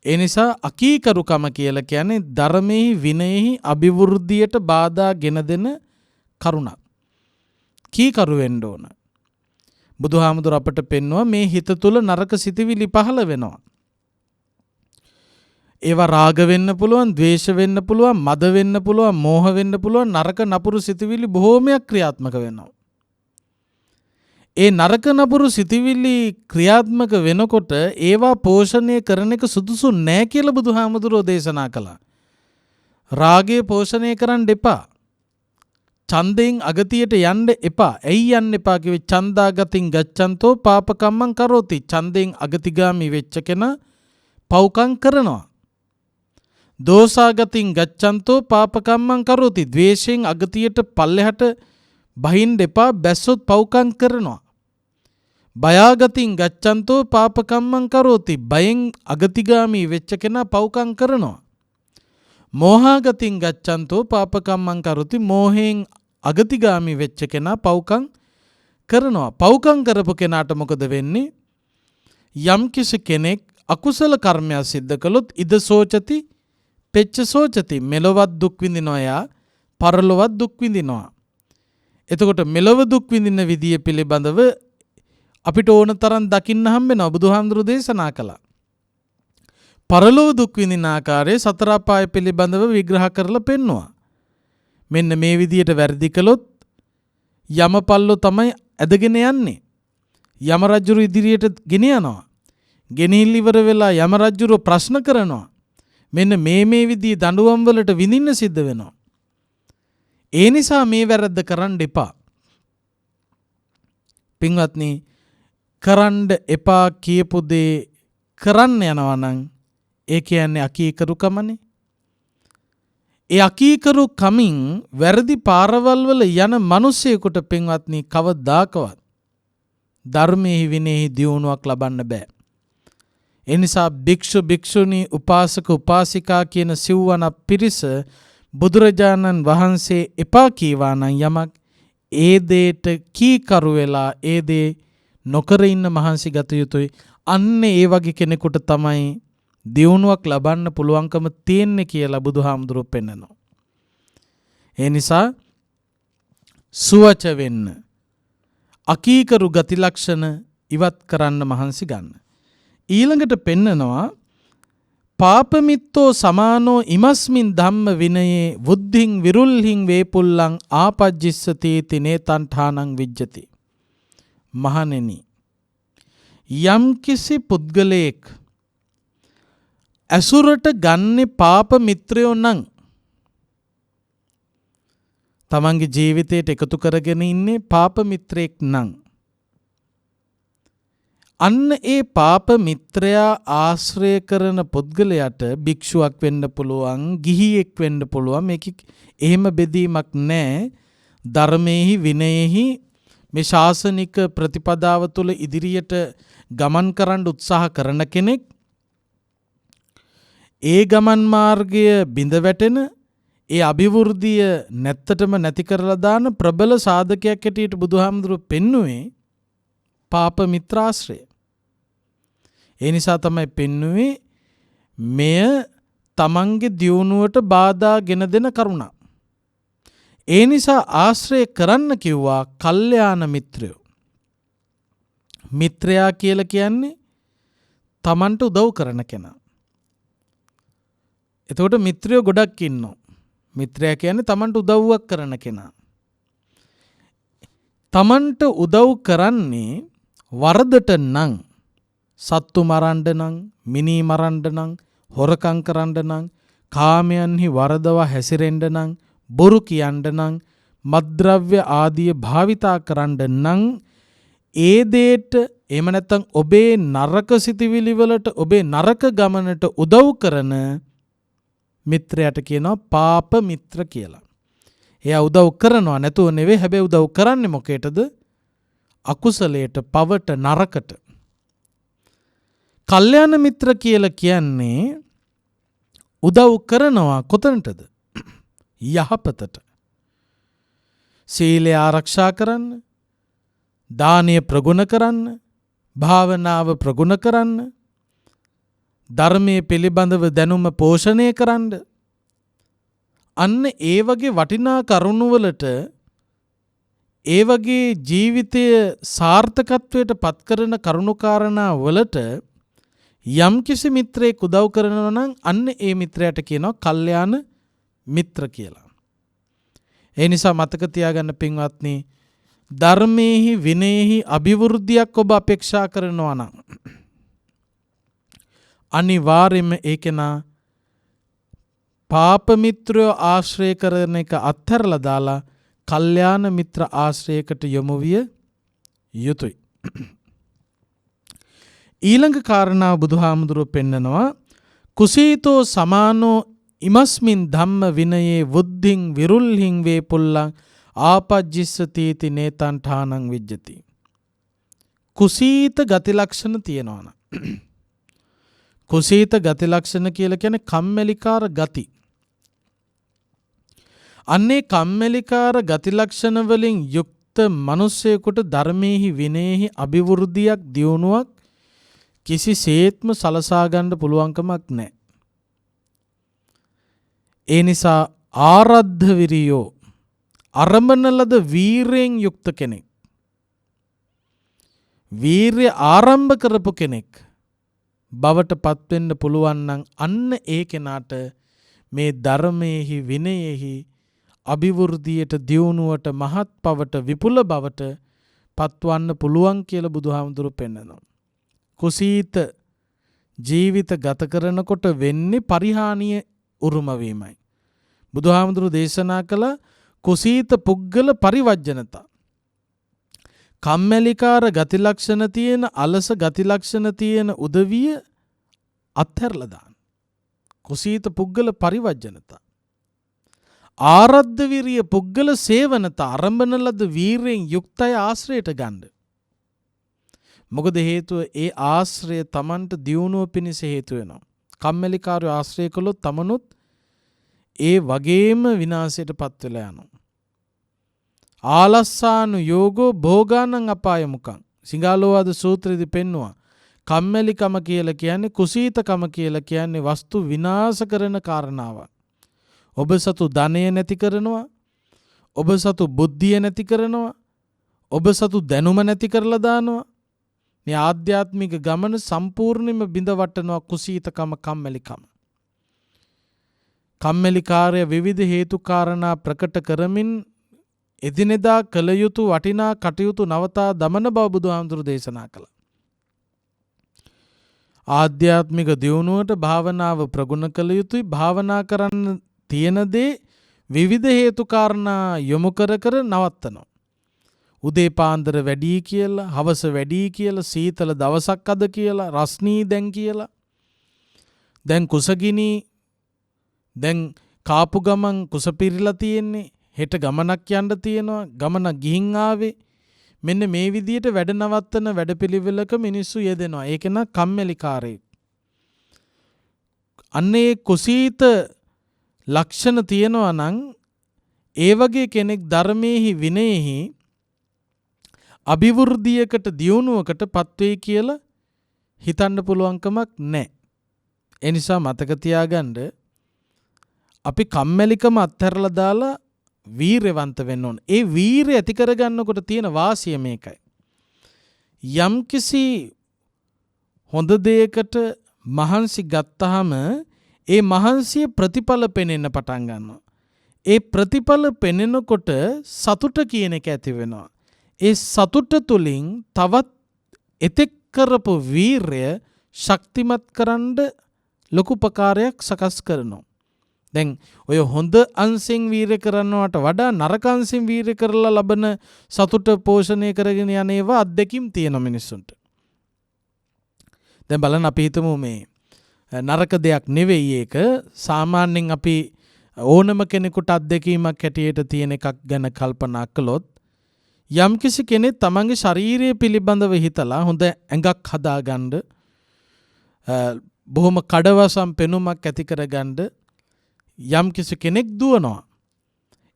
ඒ නිසා අකීකරුකම කියලා කියන්නේ ධර්මයේ විනයෙහි අභිවෘද්ධියට බාධා ගෙන දෙන කරුණක්. කීකරු වෙන්න ඕන. බුදුහාමුදුර අපට පෙන්වුවා මේ හිත තුල නරක සිතිවිලි පහළ වෙනවා. ඒවා රාග වෙන්න පුළුවන්, ද්වේෂ වෙන්න පුළුවන්, මද වෙන්න පුළුවන්, මෝහ වෙන්න පුළුවන්, නරක නපුරු සිතිවිලි බොහෝමයක් ක්‍රියාත්මක වෙනවා. ඒ නරක නපුරු සිතිවිලි ක්‍රියාත්මක වෙනකොට ඒවා පෝෂණය කරන එක සුදුසු නෑ කියලා බුදුහාමුදුරෝ දේශනා කළා. රාගය පෝෂණය කරන්න එපා. ඡන්දයෙන් අගතියට යන්න එපා. ඇයි යන්න එපා කිව්වේ? ඡන්දාගතින් ගච්ඡන්තෝ පාපකම්මං කරෝති. ඡන්දයෙන් අගතිගාමි වෙච්ච කෙනා පව්කම් කරනවා. දෝසාගතින් ගච්ඡන්තෝ පාපකම්මං කරෝති. ද්වේෂයෙන් අගතියට පල්ලෙහාට බහින්න එපා. බැස්සොත් පව්කම් කරනවා. බයාගතින් ගච්ඡන්තෝ පාපකම්මං කරෝති. බයෙන් අගතිගාමි වෙච්ච කෙනා පව්කම් කරනවා. මෝහාගතින් ගච්ඡන්තෝ පාපකම්මං කරෝති. මෝහයෙන් අගතිගාමි වෙච්ච කෙනා පව්කම් කරනවා. පව්කම් කරපු කෙනාට මොකද වෙන්නේ? යම්කිසි කෙනෙක් අකුසල කර්මයක් සිද්ධ කළොත් ඉද සෝචති පෙච්ච සෝචති. මෙලොවත් දුක් විඳිනවා යා, පරලොවත් දුක් විඳිනවා. එතකොට මෙලොව දුක් විඳින විදිය පිළිබඳව අපිට ඕන තරම් දකින්න හම්බෙනවා. බුදුහාමුදුරු දේශනා කළා. පරලොව දුක් විඳින ආකාරය සතර අපාය පිළිබඳව විග්‍රහ කරලා පෙන්නවා. මෙන්න මේ විදියට වැරදි කළොත් යමපල්ලෝ තමයි ඇදගෙන යන්නේ. යම රජුරු ඉදිරියට ගෙන යනවා. ගෙනිහිල් ඉවර වෙලා යම රජුරු ප්‍රශ්න කරනවා. මෙන්න මේ විදිහේ දඬුවම් වලට විඳින්න සිද්ධ වෙනවා. ඒ නිසා මේ වැරද්ද කරන්න එපා. පින්වත්නි, කරන්න එපා කියපු දේ කරන්න යනවා නම් ඒ කියන්නේ අකීකරුකමනේ. ඒ අකීකරු කමින් වැරදි පාරවල් වල යන මිනිසෙකුට පින්වත්නි කවදාකවත් ධර්මයේ විනයෙහි දියුණුවක් ලබන්න බෑ. එනිසා භික්ෂු භික්ෂුණී උපාසක උපාසිකා කියන සිව්වන පිරිස බුදුරජාණන් වහන්සේ එපා කීවා නම් යමක් ඒ දේට කීකරු වෙලා ඒ දේ නොකර ඉන්න මහන්සි ගත යුතුයි. අන්න ඒ වගේ කෙනෙකුට තමයි දියුණුවක් ලබන්න පුළුවන්කම තියෙන්නේ කියලා බුදුහාමුදුරුවෝ පෙන්නනවා. ඒ නිසා සුවච වෙන්න, අකීකරු ගති ලක්ෂණ ඉවත් කරන්න මහන්සි ගන්න. ඊළඟට පෙන්නනවා පාපමිත්තෝ සමානෝ ඉමස්මින් ධම්ම විනයේ බුද්ධින් විරුල්හින් වේපුල්ලං ආපජ්ජිස්සතීති නේතන්ඨානං විජ්ජති. මහණෙනි, යම්කිසි පුද්ගලයෙක් ඇසුරට ගන්නේ පාප මිත්‍රයෝ නම්, තමන්ගේ ජීවිතයට එකතු කරගෙන ඉන්නේ පාප මිත්‍රයෙක් නම්, අන්න ඒ පාප මිත්‍රයා ආශ්‍රය කරන පුද්ගලයාට භික්ෂුවක් වෙන්න පුළුවන්, ගිහියෙක් වෙන්න පුළුවන්. මේක එහෙම බෙදීමක් නැහැ. ධර්මයේහි විනයෙහි මේ ශාසනික ප්‍රතිපදාව තුළ ඉදිරියට ගමන් කරන්න උත්සාහ කරන කෙනෙක්, ඒ ගමන් මාර්ගය බිඳ වැටෙන, ඒ අභිවෘද්ධිය නැත්තටම නැති කරලා දාන ප්‍රබල සාධකයක් හැටියට බුදුහාමුදුරුවෝ පෙන්වුවේ පාප මිත්‍රාශ්‍රය. ඒ නිසා තමයි පෙන්වුවේ මෙය තමන්ගේ දියුණුවට බාධා ගෙන දෙන කරුණක්. ඒ නිසා ආශ්‍රය කරන්න කිව්වා කල්යාණ මිත්‍රයෝ. මිත්‍රයා කියලා කියන්නේ තමන්ට උදව් කරන කෙනා. එතකොට මිත්‍රයෝ ගොඩක් ඉන්නවා. මිත්‍රයා කියන්නේ තමන්ට උදව්වක් කරන කෙනා. තමන්ට උදව් කරන්නේ වරදට නම්, සත්තු මරන්න නම්, මිනී මරන්න නම්, හොරකම් කරන්න නම්, කාමයන්හි වරදව හැසිරෙන්න නම්, බොරු කියන්න නම්, මත්ද්‍රව්‍ය ආදිය භාවිතා කරන්න නම්, ඒ දේට එහෙම නැත්නම් ඔබේ නරක සිතිවිලි වලට, ඔබේ නරක ගමනට උදව් කරන මිත්‍රයාට කියනවා පාප මිත්‍ර කියලා. එයා උදව් කරනවා නැතුව නෙවෙයි, හැබැයි උදව් කරන්නේ මොකේටද? අකුසලයට, පවට, නරකට. කල්යාණ මිත්‍ර කියලා කියන්නේ උදව් කරනවා කොතනටද? යහපතට. සීලය ආරක්ෂා කරන්න, දානය ප්‍රගුණ කරන්න, භාවනාව ප්‍රගුණ කරන්න, ධර්මයේ පිළිබඳව දැනුම පෝෂණය කරන්න. අන්න ඒ වගේ වටිනා කරුණුවලට, ඒ වගේ ජීවිතය සාර්ථකත්වයට පත් කරන කරුණුකාරණා වලට යම්කිසි මිත්‍රයෙක් උදව් කරනවා නම් අන්න ඒ මිත්‍රයාට කියනවා කල්යාණ මිත්‍ර කියලා. ඒ නිසා මතක තියාගන්න පින්වත්නි, ධර්මයේහි විනයෙහි අභිවෘද්ධියක් ඔබ අපේක්ෂා කරනවා නම් අනිවාර්යයෙන්ම ඒ කෙනා පාප මිත්‍රයෝ ආශ්‍රය කරන එක අත්හැරලා දාලා කල්යාණ මිත්‍ර ආශ්‍රයයකට යොමු විය යුතුයි. ඊළඟ කාරණාව බුදුහාමුදුරුවෝ පෙන්නනවා කුසීතෝ සමානෝ ඉමස්මින් ධම්ම විනයේ බුද්ධින් විරුල්හින් වේපුල්ලං ආපජ්ජිස්සතීති නේතන්ඨානං විජ්ජති. කුසීත ගති ලක්ෂණ තියෙනවා. කුසීත ගති ලක්ෂණ කියලා කියන්නේ කම්මැලිකාර ගති. අන්නේ කම්මැලිකාර ගති ලක්ෂණ වලින් යුක්ත මිනිසෙකුට ධර්මයේහි විනයෙහි අභිවෘද්ධියක්, දියුණුවක් කිසිසේත්ම සලසා ගන්න පුළුවන්කමක් නැහැ. ඒ නිසා ආරද්ධ විරියෝ, අරඹන ලද වීරයෙන් යුක්ත කෙනෙක්, වීරය ආරම්භ කරපු කෙනෙක් බවට පත්වෙන්න පුළුවන් නම් අන්න ඒ කෙනාට මේ ධර්මයේහි විනයෙහි අභිවෘද්ධියට, දියුණුවට, මහත් පවට, විපුල බවට පත්වන්න පුළුවන් කියලා බුදුහාමුදුරුවෝ පෙන්නනවා. කුසීත ජීවිත ගත කරනකොට වෙන්නේ පරිහානිය උරුම වීමයි. බුදුහාමුදුරුවෝ දේශනා කළ කුසීත පුද්ගල පරිවර්ජනතා, කම්මැලිකාර ගති ලක්ෂණ තියෙන, අලස ගති ලක්ෂණ තියෙන උදවිය අත්හැරලා දාන්න. කුසීත පුද්ගල පරිවර්ජනතා. ආරද්ධ විරිය පුද්ගල සේවනතා, ආරම්භන ලද වීරයෙන් යුක්තය ආශ්‍රයට ගන්න. මොකද හේතුව ඒ ආශ්‍රය Tamanට දියුණුව පිණිස හේතු වෙනවා. කම්මැලිකාරයෝ ආශ්‍රය කළොත් තමනුත් ඒ වගේම විනාශයට පත් වෙලා යනවා. ආලස්සානු යෝගෝ භෝගානං අපායමුකං. සිංහලෝවාද සූත්‍රයේදී පෙන්නවා කම්මැලිකම කියලා කියන්නේ, කුසීතකම කියලා කියන්නේ වස්තු විනාශ කරන කාරණාවක්. ඔබ සතු ධනය නැති කරනවා, ඔබ සතු බුද්ධිය නැති කරනවා, ඔබ සතු දැනුම නැති කරලා දානවා. මේ ආධ්‍යාත්මික ගමන සම්පූර්ණයෙන්ම බිඳවටනවා කුසීතකම, කම්මැලිකම. කම්මැලිකාරය විවිධ හේතු කාරණා ප්‍රකට කරමින් එදිනෙදා කළ යුතු වටිනා කටයුතු නවතා දමන බව බුදුහාමුදුරු දේශනා කළා. ආධ්‍යාත්මික දියුණුවට භාවනාව ප්‍රගුණ කළ යුතුයි. භාවනා කරන්න තියෙන දේ විවිධ හේතු කාරණා යොමු කර කර නවත්තනවා. උදේ පාන්දර වැඩි කියලා, හවස වැඩි කියලා, සීතල දවසක් අද කියලා, රස්නී දැන් කියලා. දැන් කුසගිනි දැන් කාපු ගමන් කුස පිරලා තියෙන්නේ. හෙට ගමනක් යන්න තියෙනවා. ගමන ගිහින් ආවේ. මෙන්න මේ විදියට වැඩ නවත්තන වැඩපිළිවෙලක මිනිස්සු යෙදෙනවා. ඒක න කම්මැලිකාරයෙක්. අන්නේ කුසීත ලක්ෂණ තියෙනවා නම් ඒ වගේ කෙනෙක් ධර්මයේහි විනයෙහි අභිවෘද්ධියකට දියුණුවකට පත්වෙයි කියලා හිතන්න පුළුවන්කමක් නැහැ. ඒ නිසා මතක තියාගන්න අපි කම්මැලිකම අත්හැරලා දාලා වීරවන්ත වෙන්න ඕන. ඒ වීරය ඇති කරගන්නකොට තියෙන වාසිය මේකයි. යම්කිසි හොඳ දෙයකට මහන්සි ගත්තාම ඒ මහන්සිය ප්‍රතිඵල පෙනෙන්න පටන් ගන්නවා. ඒ ප්‍රතිඵල පෙනෙනකොට සතුට කියන එක ඇති වෙනවා. ඒ සතුට තුලින් තවත් එතෙක් කරපු වීරය ශක්තිමත් කරන්න ලොකු උපකාරයක් සකස් කරනවා. දැන් ඔය හොඳ අංශෙන් වීරය කරනවට වඩා නරක අංශෙන් වීරය කරලා ලබන සතුට පෝෂණය කරගෙන යන ඒවා අත්දැකීම් තියෙන මිනිස්සුන්ට. දැන් බලන්න අපි හිතමු මේ නරක දෙයක් නෙවෙයි ඒක. සාමාන්‍යයෙන් අපි ඕනම කෙනෙකුට අත්දැකීමක් හැටියට තියෙන එකක් ගැන කල්පනා කළොත් යම්කිසි කෙනෙක් තමන්ගේ ශරීරය පිළිබඳව හිතලා හොඳ ඇඟක් හදාගන්න, බොහොම කඩවසම් පෙනුමක් ඇති කරගන්න යම්කිසි කෙනෙක් දුවනවා.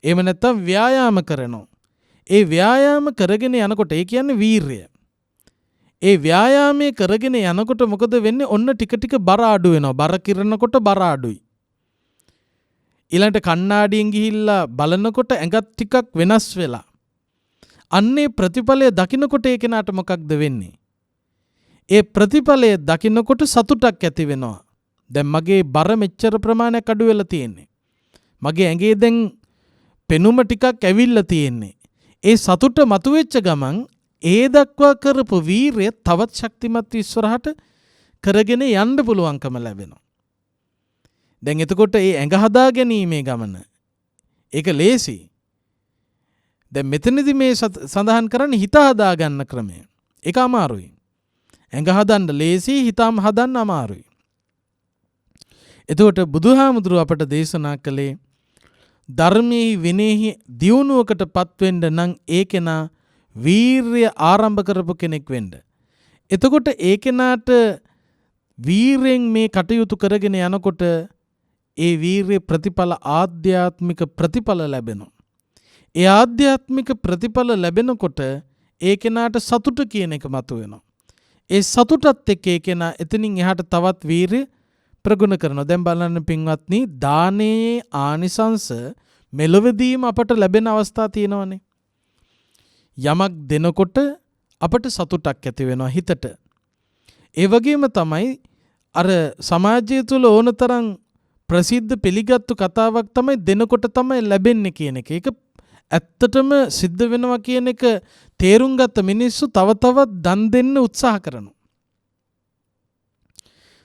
එහෙම නැත්නම් ව්‍යායාම කරනවා. ඒ ව්‍යායාම කරගෙන යනකොට ඒ කියන්නේ වීරය. ඒ ව්‍යායාමයේ කරගෙන යනකොට මොකද වෙන්නේ? ඔන්න ටික ටික බර අඩු වෙනවා. බර කිරනකොට බර අඩුයි. ඊළඟට කණ්ණාඩියෙන් ගිහිල්ලා බලනකොට ඇඟත් ටිකක් වෙනස් වෙලා. අන්නේ ප්‍රතිඵලය දකින්නකොට ඒ කෙනාට මොකක්ද වෙන්නේ? ඒ ප්‍රතිඵලය දකින්නකොට සතුටක් ඇති වෙනවා. දැන් මගේ බර මෙච්චර ප්‍රමාණයක් අඩු වෙලා තියෙන්නේ. මගේ ඇඟේ දැන් පෙනුම ටිකක් ඇවිල්ලා තියෙන්නේ. ඒ සතුට මතුවෙච්ච ගමන් ඒ දක්වා කරපු වීරය තවත් ශක්තිමත් ඉස්සරහට කරගෙන යන්න පුළුවන්කම ලැබෙනවා. දැන් එතකොට ඒ ඇඟ හදා ගැනීමේ ගමන ඒක ලේසි. දැන් මෙතනදී මේ සඳහන් කරන්නේ හිත හදා ගන්න ක්‍රමය. ඒක අමාරුයි. ඇඟ හදන්න ලේසි, හිතම හදන්න අමාරුයි. එතකොට බුදුහාමුදුරුව අපට දේශනා කළේ ධර්මයේ විනයෙහි දියුණුවකට පත්වෙන්න නම් ඒ කෙනා වීරය ආරම්භ කරපු කෙනෙක් වෙන්න. එතකොට ඒ කෙනාට වීරයෙන් මේ කටයුතු කරගෙන යනකොට ඒ වීරය ප්‍රතිඵල ආධ්‍යාත්මික ප්‍රතිඵල ලැබෙනවා. ඒ ආධ්‍යාත්මික ප්‍රතිඵල ලැබෙනකොට ඒ කෙනාට සතුට කියන එක මතුවෙනවා. ඒ සතුටත් එක්ක ඒ කෙනා එතනින් එහාට තවත් වීරය ප්‍රගුණ කරනවා. දැන් බලන්න පින්වත්නි, දානයේ ආනිසංස මෙලොවදීම අපට ලැබෙන අවස්ථා තියෙනවානේ. යමක් දෙනකොට අපට සතුටක් ඇති වෙනවා හිතට. ඒ වගේම තමයි අර සමාජය තුළ ඕනතරම් ප්‍රසිද්ධ පිළිගත්තු කතාවක් තමයි දෙනකොට තමයි ලැබෙන්නේ කියන එක. ඒක ඇත්තටම සිද්ධ වෙනවා කියන එක තේරුම් ගත්ත මිනිස්සු තව තවත් දන් දෙන්න උත්සාහ කරනවා.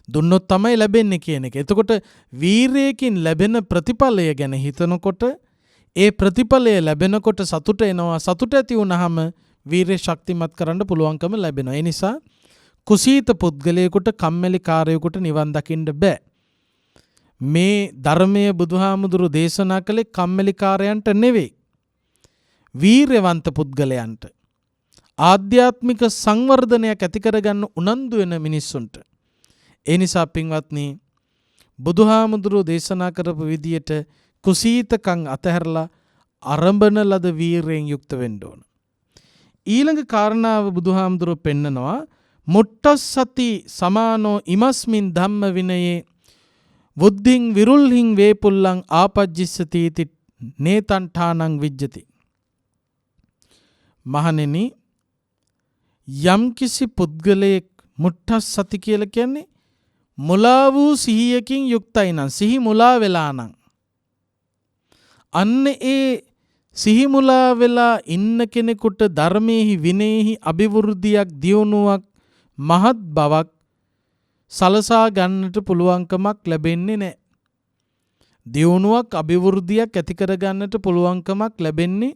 දුන්නොත් තමයි ලැබෙන්නේ කියන එක. එතකොට වීරයකින් ලැබෙන ප්‍රතිඵලය ගැන හිතනකොට ඒ ප්‍රතිඵලය ලැබෙනකොට සතුට එනවා. සතුට ඇති වුනහම වීරය ශක්තිමත් කරන්න පුළුවන්කම ලැබෙනවා. ඒ නිසා කුසීත පුද්ගලයෙකුට, කම්මැලි කාරයෙකුට නිවන් දකින්න බෑ. මේ ධර්මයේ බුදුහාමුදුරු දේශනා කළේ කම්මැලි කාරයන්ට නෙවෙයි, වීරවන්ත පුද්ගලයන්ට, ආධ්‍යාත්මික සංවර්ධනයක් ඇති කරගන්න උනන්දු වෙන මිනිස්සුන්ට. ඒ නිසා පින්වත්නි, බුදුහාමුදුරුව දේශනා කරපු විදියට කුසීතකම් අතහැරලා අරඹන ලද වීරයෙන් යුක්ත වෙන්න ඕන. ඊළඟ කාරණාව බුදුහාමුදුරුව පෙන්නනවා, මුට්ටස්සති සමානෝ ඉමස්මින් ධම්ම විනයේ බුද්ධින් විරුල්හින් වේපුල්ලං ආපජ්ජිස්සති නේතන්ඨානං විජ්ජති. මහණෙනි, යම්කිසි පුද්ගලයෙක් මුට්ටස් සති කියලා කියන්නේ මුලා වූ සිහියකින් යුක්තයි නම්, සිහි මුලා වෙලා නම්, අන්න ඒ සිහි මුලා වෙලා ඉන්න කෙනෙකුට ධර්මයේහි විනයෙහි අභිවෘද්ධියක්, දියුණුවක්, මහත් බවක් සලසා ගන්නට පුළුවන්කමක් ලැබෙන්නේ නැහැ. දියුණුවක්, අභිවෘද්ධියක් ඇති කර ගන්නට පුළුවන්කමක් ලැබෙන්නේ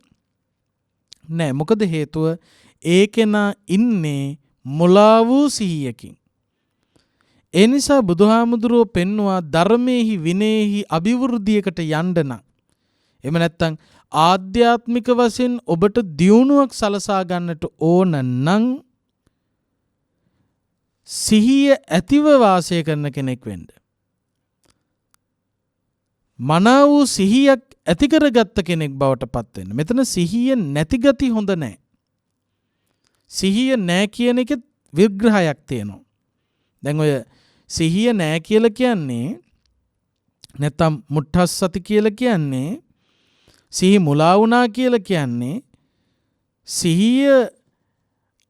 නැහැ. මොකද හේතුව ඒ කෙනා ඉන්නේ මුලා වූ සිහියකින්. ඒ නිසා බුදුහාමුදුරුවෝ පෙන්වුවා ධර්මයේහි විනයෙහි අභිවෘද්ධියකට යන්න නම්, එහෙම නැත්නම් ආධ්‍යාත්මික වශයෙන් ඔබට දියුණුවක් සලසා ගන්නට ඕන නම් සිහිය ඇතිව වාසය කරන කෙනෙක් වෙන්න. මනා වූ සිහියක් ඇති කරගත්ත කෙනෙක් බවට පත් වෙන්න. මෙතන සිහිය නැති ගති හොඳ නැහැ. සිහිය නැහැ කියන එකෙත් විග්‍රහයක් තියෙනවා. දැන් ඔය සිහිය නැහැ කියලා කියන්නේ, නැත්නම් මුට්ටස් සති කියලා කියන්නේ, සිහි මුලා වුණා කියලා කියන්නේ, සිහිය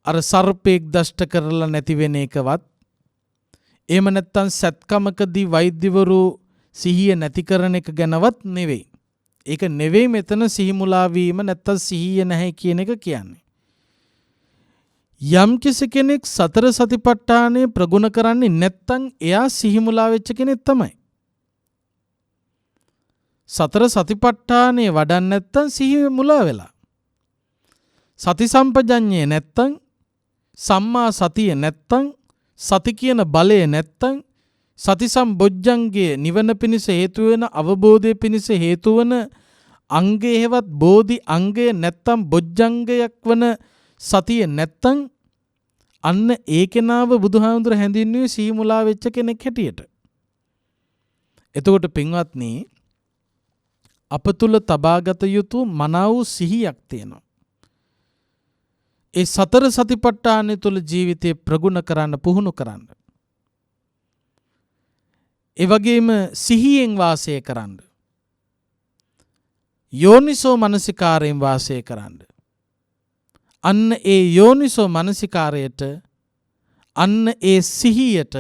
අර සර්පෙක් දෂ්ට කරලා නැති වෙන එකවත්, එහෙම නැත්නම් සත්කමකදී වෛද්‍යවරු සිහිය නැති කරන එක ගැනවත් නෙවෙයි. ඒක නෙවෙයි මෙතන සිහි මුලා වීම නැත්නම් සිහිය නැහැ කියන එක කියන්නේ. යම් කෙනෙක් සතර සතිපට්ඨානය ප්‍රගුණ කරන්නේ නැත්නම් එයා සිහි මුලා වෙච්ච කෙනෙක් තමයි. සතර සතිපට්ඨානය වඩන්නේ නැත්නම් සිහිය මුලා වෙලා. සති සම්පජඤ්ඤය නැත්නම්, සම්මා සතිය නැත්නම්, සති කියන බලය නැත්නම්, සති සම්බොජ්ජංගයේ නිවන පිණිස හේතු වෙන, අවබෝධය පිණිස හේතු වන අංගය හේවත් බෝධි අංගය නැත්නම් බොජ්ජංගයක් වන සතිය නැත්නම්, අන්න ඒ කෙනාව බුදුහාමුදුර හැඳින්වුවේ සිහි මුලා වෙච්ච කෙනෙක් හැටියට. එතකොට පින්වත්නි, අප තුල තබාගත යුතු මනා වූ සිහියක් තියෙනවා. ඒ සතර සතිපට්ඨානය තුල ජීවිතේ ප්‍රගුණ කරන්න, පුහුණු කරන්න. ඒ වගේම සිහියෙන් වාසය කරන්න. යෝනිසෝ මනසිකාරයෙන් වාසය කරන්න. අන්න ඒ යෝනිසෝ මනසිකාරයට, අන්න ඒ සිහියට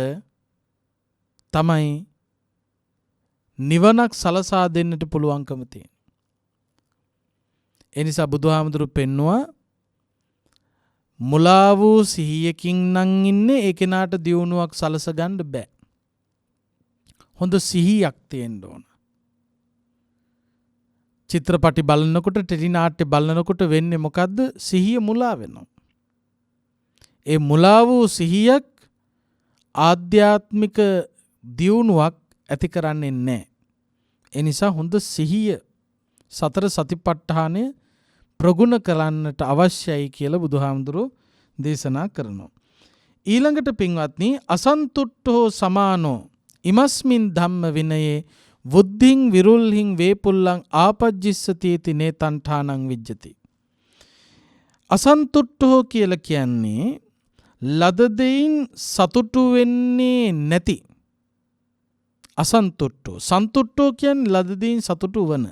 තමයි නිවනක් සලසා දෙන්නට පුළුවන්කම තියෙන්නේ. ඒ නිසා බුදුහාමුදුරුවෝ පෙන්නවා, මුලා වූ සිහියකින් නම් ඉන්නේ, ඒ කෙනාට දියුණුවක් සලස ගන්න බෑ. හොඳ සිහියක් තියෙන්න ඕන. චිත්‍රපටි බලනකොට, ටෙලි නාට්‍ය බලනකොට වෙන්නේ මොකද්ද? සිහිය මුලා වෙනවා. ඒ මුලා වූ සිහියක් ආධ්‍යාත්මික දියුණුවක් ඇති කරන්නේ නැහැ. ඒ නිසා හොඳ සිහිය, සතර සතිපට්ඨානය ප්‍රගුණ කරන්නට අවශ්‍යයි කියලා බුදුහාමුදුරුවෝ දේශනා කරනවා. ඊළඟට පින්වත්නි, අසන්තුට්ඨෝ සමානෝ ඉමස්මින් ධම්ම විනයේ වුද්ධින් විරුල්හින් වේපුල්ලං ආපජ්ජිස්සති නේතන්ඨානං විජ්ජති. අසන්තුට්ඨෝ කියලා කියන්නේ ලද දෙයින් සතුටු වෙන්නේ නැති. අසන්තුට්ඨෝ. සන්තුට්ඨෝ කියන්නේ ලද දෙයින් සතුටු වන.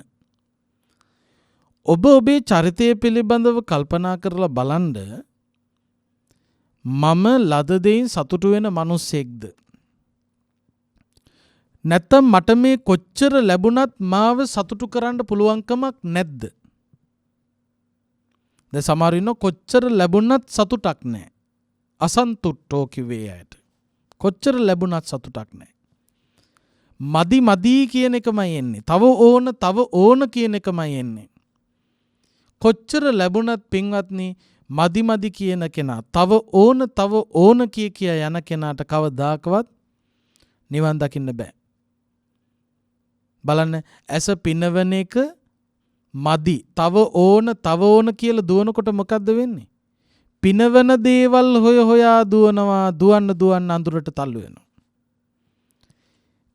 ඔබ ඔබේ චරිතය පිළිබඳව කල්පනා කරලා බලන්න, මම ලද දෙයින් සතුටු වෙන මිනිස්සෙක්ද? නැත්තම් මට මේ කොච්චර ලැබුණත් මාව සතුටු කරන්න පුළුවන්කමක් නැද්ද? දැන් සමහර ඉන්න කොච්චර ලැබුණත් සතුටක් නැහැ. අසන්තුට්ඨෝ කිව්වේ අයට. කොච්චර ලැබුණත් සතුටක් නැහැ. මදි කියන එකමයි එන්නේ. තව ඕන කියන එකමයි එන්නේ. කොච්චර ලැබුණත් පින්වත්නි, මදි කියන කෙනා තව ඕන කිය යන කෙනාට කවදාකවත් නිවන් දකින්න බෑ. බලන්න, ඇස පිනවන එක මදි, තව ඕන කියලා දුවනකොට මොකද්ද වෙන්නේ? පිනවන දේවල් හොයා දුවනවා, දුවන්න අඳුරට තල්ලු වෙනවා.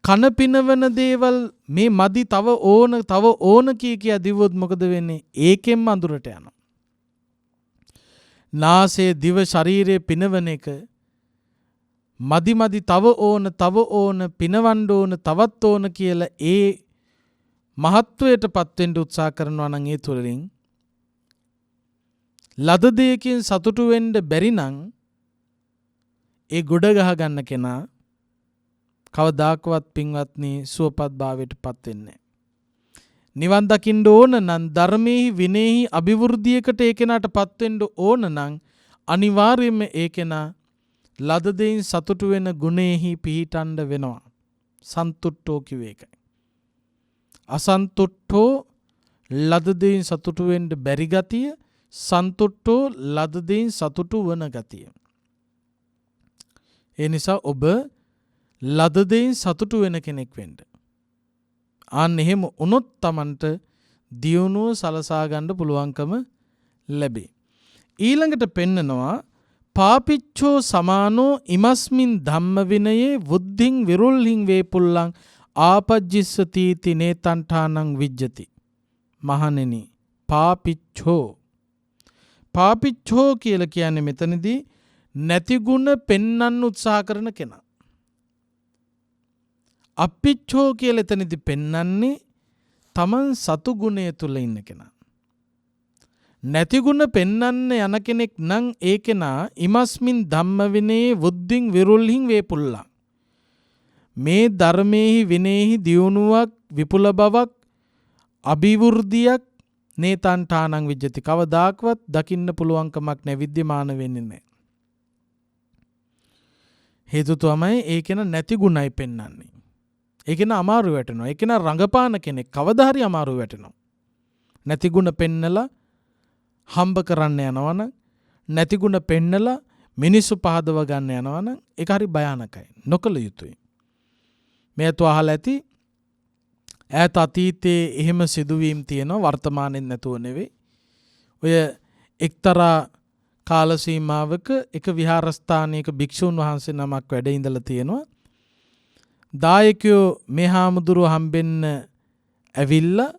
කන පිනවන දේවල් මේ මදි, තව ඕන කිය දිවුවොත් මොකද වෙන්නේ? ඒකෙන්ම අඳුරට යනවා. නාසය, දිව, ශරීරය පිනවන එක මදි, තව ඕන පිනවන්න ඕන, තවත් ඕන කියලා ඒ මහත්වයට පත් වෙන්න උත්සාහ කරනවා නම් ඒ තුලින් ලද දෙයකින් සතුටු වෙන්න බැරි නම් ඒ ගොඩ ගහ ගන්න කෙනා කවදාකවත් පින්වත්නි සුවපත් භාවයට පත් වෙන්නේ නැහැ. නිවන් දකින්න ඕන නම් ධර්මයේ විනයෙහි අභිවෘද්ධියකට ඒ කෙනාට පත් වෙන්න ඕන නම් අනිවාර්යයෙන්ම ඒ කෙනා ලද දෙයින් සතුටු වෙන ගුණෙහි පිහිටන්න වෙනවා. සන්තුට්ඨෝ කිව්ව එකයි. අසන්තුට්ඨෝ ලද දෙයින් සතුටු වෙන්න බැරි ගතිය, සන්තුට්ඨෝ ලද දෙයින් සතුටු වන ගතිය. ඒ නිසා ඔබ ලද දෙයින් සතුටු වෙන කෙනෙක් වෙන්න. අන්න එහෙම වුණොත් Tamanට දියුණුව සලසා ගන්න පුළුවන්කම ලැබේ. ඊළඟට පෙන්නනවා පාපිච්චෝ සමානෝ ඉමස්මින් ධම්ම විනයේ වුද්ධින් විරුල්හින් වේපුල්ලං ආපජ්ජිස්සති නේතන්ඨානං විජ්ජති. මහණෙනි පාපිච්චෝ කියලා කියන්නේ මෙතනදී නැති ගුණ පෙන්වන්න උත්සාහ කරන කෙනා. අප්පිච්චෝ කියලා එතනදී පෙන්වන්නේ Taman සතු ගුණය තුල ඉන්න කෙනා. නැති ගුණ පෙන්වන්න යන කෙනෙක් නම් ඒ කෙනා ඉමස්මින් ධම්ම විනයේ වුද්ධින් විරුල්හින් වේපුල්ලං. මේ ධර්මයේහි විනයෙහි දියුණුවක් විපුල බවක් අභිවෘද්ධියක් නේතන්ඨානං විජ්ජති. කවදාකවත් දකින්න පුළුවන්කමක් නැ, විද්‍යමාන වෙන්නේ නැහැ. හේතු තමයි ඒ කෙනා නැති ගුණයි පෙන්වන්නේ. ඒ කෙනා අමාරු වැටෙනවා. ඒ කෙනා රඟපාන කෙනෙක් කවදා හරි අමාරු වැටෙනවා. නැති ගුණ පෙන්නලා හම්බ කරන්න යනවනම්, නැති ගුණ පෙන්නලා මිනිස්සු පහදව ගන්න යනවනම් ඒක හරි භයානකයි. නොකළ යුතුයි. මේත් අහලා ඇති ඈත අතීතයේ එහෙම සිදුවීම් තියෙනවා, වර්තමානයේ නැතුව නෙවෙයි. ඔය එක්තරා කාල සීමාවක එක විහාරස්ථානයක භික්ෂුන් වහන්සේ නමක් වැඩ ඉඳලා තියෙනවා. දායකයෝ මේ හාමුදුරුව හම්බෙන්න ඇවිල්ලා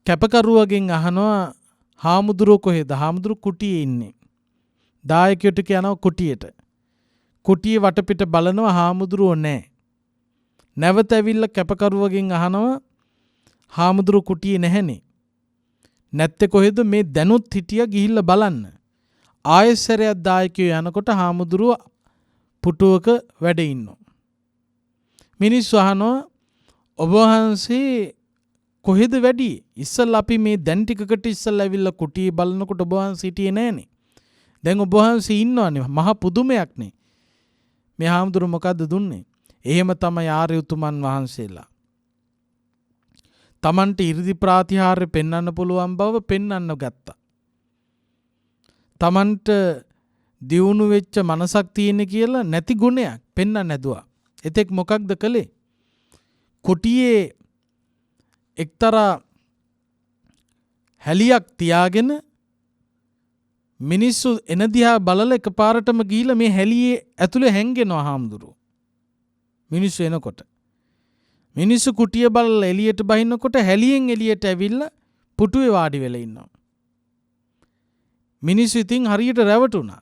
කැපකරුවගෙන් අහනවා හාමුදුරුව කොහෙද? හාමුදුරුව කුටියේ ඉන්නේ. දායකයට කියනවා කුටියට. කුටියේ වටපිට බලනවා, හාමුදුරුව නැහැ. නැවත ඇවිල්ලා කැපකරුවගෙන් අහනවා හාමුදුරුව කුටියේ නැහැනේ. නැත්තේ කොහෙද? මේ දැනුත් හිටියා, ගිහිල්ලා බලන්න. ආයෙසරයක් දායකයෝ යනකොට හාමුදුරුව පුටුවක වැඩ ඉන්නවා. මිනිස්සු අහනවා ඔබ වහන්සේ කොහෙද වැඩි? ඉස්සල්ලා අපි මේ දැන් ටිකකට ඉස්සල්ලා ඇවිල්ලා කුටියේ බලනකොට ඔබ වහන්සේ හිටියේ නැහනේ. දැන් ඔබ වහන්සේ ඉන්නවනේ. මහා පුදුමයක් නේ. මේ හාමුදුරුව මොකද්ද දුන්නේ? එහෙම තමයි ආර්ය උතුමන් වහන්සේලා. Tamanට 이르දි ප්‍රාතිහාර්ය පෙන්වන්න පුළුවන් බව පෙන්වන්න ගත්තා. Tamanට දියුණු වෙච්ච මනසක් තියෙන කියලා නැති ගුණයක් පෙන්වන්න නැදුවා. එතෙක් මොකක්ද කළේ? කුටියේ එක්තරා හැලියක් තියාගෙන මිනිස්සු එන දිහා බලලා එකපාරටම ගිහිල්ලා මේ හැලියේ ඇතුලේ හැංගෙනවා හාමුදුරුවෝ. මිනිස්සු එනකොට මිනිස්සු කුටිය බලලා එළියට බහිනකොට හැලියෙන් එළියට ඇවිල්ලා පුටුවේ වාඩි වෙලා ඉන්නවා. මිනිස්සු ඉතින් හරියට රැවටුණා.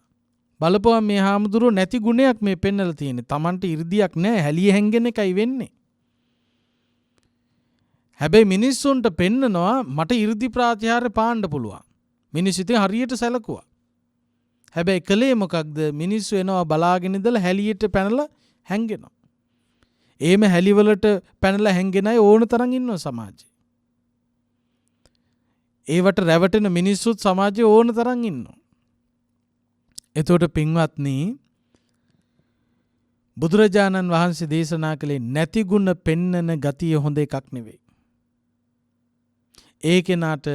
බලපුවා මේ හාමුදුරුවෝ නැති ගුණයක් මේ පෙන්නලා තියෙන්නේ. Tamanට 이르දියක් නැහැ, හැලිය හැංගෙන එකයි වෙන්නේ. හැබැයි මිනිස්සුන්ට පෙන්නනවා මට 이르දි ප්‍රාතිහාර්ය පාන්න පුළුවන්. මිනිස්සු ඉතින් හරියට සැලකුවා. හැබැයි කලේ මොකක්ද? මිනිස්සු එනවා බලාගෙන ඉඳලා හැලියට පැනලා හැංගෙනවා. එහෙම හැලිවලට පැනලා හැංගෙන අය ඕන තරම් ඉන්නවා සමාජයේ. ඒවට රැවටෙන මිනිස්සුත් සමාජයේ ඕන තරම් ඉන්නවා. එතකොට පින්වත්නි, බුදුරජාණන් වහන්සේ දේශනා කළේ නැති ගුණ පෙන්නන ගතිය හොඳ එකක් නෙවෙයි. ඒ කෙනාට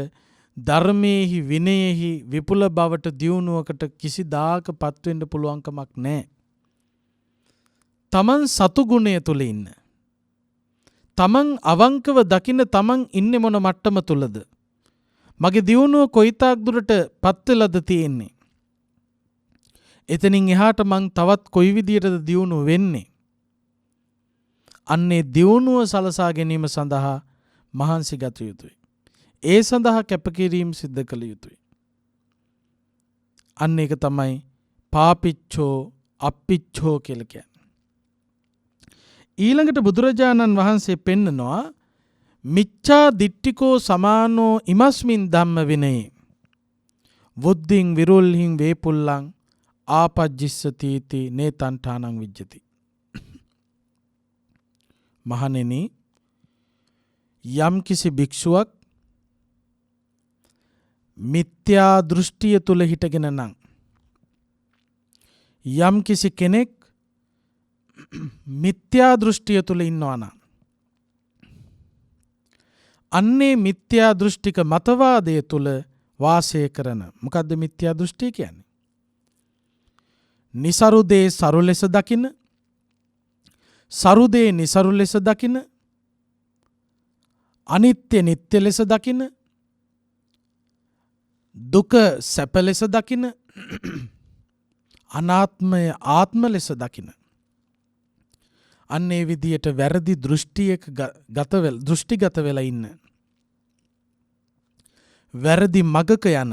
ධර්මයේහි විනයෙහි විපුල බවට දියුණුවකට කිසිදාක පත් වෙන්න පුළුවන්කමක් නැහැ. තමන් සතු ගුණය තුල ඉන්න. තමන් අවංකව දකින්න තමන් ඉන්නේ මොන මට්ටම තුලද? මගේ දියුණුව කොයිතාක් දුරට පත් වෙලාද තියෙන්නේ? එතනින් එහාට මං තවත් කොයි විදියටද දියුණුව වෙන්නේ? අන්නේ දියුණුව සලසා ගැනීම සඳහා මහන්සි ගත යුතුයි. ඒ සඳහා කැපකිරීම සිද්ධ කළ යුතුයි. අන්න ඒක තමයි පාපිච්චෝ අප්පිච්චෝ කියලා කියන්නේ. ඊළඟට බුදුරජාණන් වහන්සේ පෙන්නනවා මිච්ඡා දිට්ඨිකෝ සමානෝ ඉමස්මින් ධම්ම විනයේ. වුද්ධින් විරුල්හින් වේපුල්ලං ආපජ්ජිස්සතිති නේතන්ඨානං විජ්ජති. මහණෙනි, යම් කිසි භික්ෂුවක් මිත්‍යා දෘෂ්ටිය තුල හිටගෙන නම්, යම් කිසි කෙනෙක් මිත්‍යා දෘෂ්ටිය තුල ඉන්නවා නම්, අන්නේ මිත්‍යා දෘෂ්ටික මතවාදය තුල වාසය කරන, මොකද්ද මිත්‍යා දෘෂ්ටිය කියන්නේ? නිසරු දේ සරු ලෙස දකින, සරු දේ නිසරු ලෙස දකින, අනිත්‍ය නිත්‍ය ලෙස දකින, දුක සැප ලෙස දකින, අනාත්මය ආත්ම ලෙස දකින. අන්නේ විදියට වැරදි දෘෂ්ටියක දෘෂ්ටිගත වෙලා ඉන්න, වැරදි මගක යන,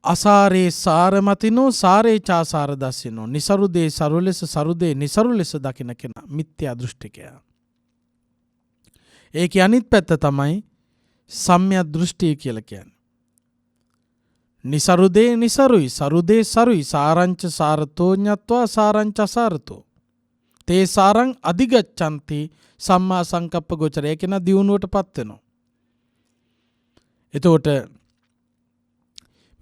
අසාරේ සාරමතිනෝ සාරේ චාසාර දස්සිනෝ, නිසරු දේ සරු ලෙස සරු දේ නිසරු ලෙස දකින කෙනා මිත්‍යා දෘෂ්ටිකයා. ඒකේ අනිත් පැත්ත තමයි සම්‍යක් දෘෂ්ටිය කියලා කියන්නේ. නිසරු දේ නිසරුයි, සරු දේ සරුයි, සාරංච සාරතෝ ඤත්වා සාරංච අසාරතෝ තේ සාරං අධිගච්ඡanti සම්මා සංකප්ප ගෝචරය. ඒක න දියුණුවටපත් වෙනවා. එතකොට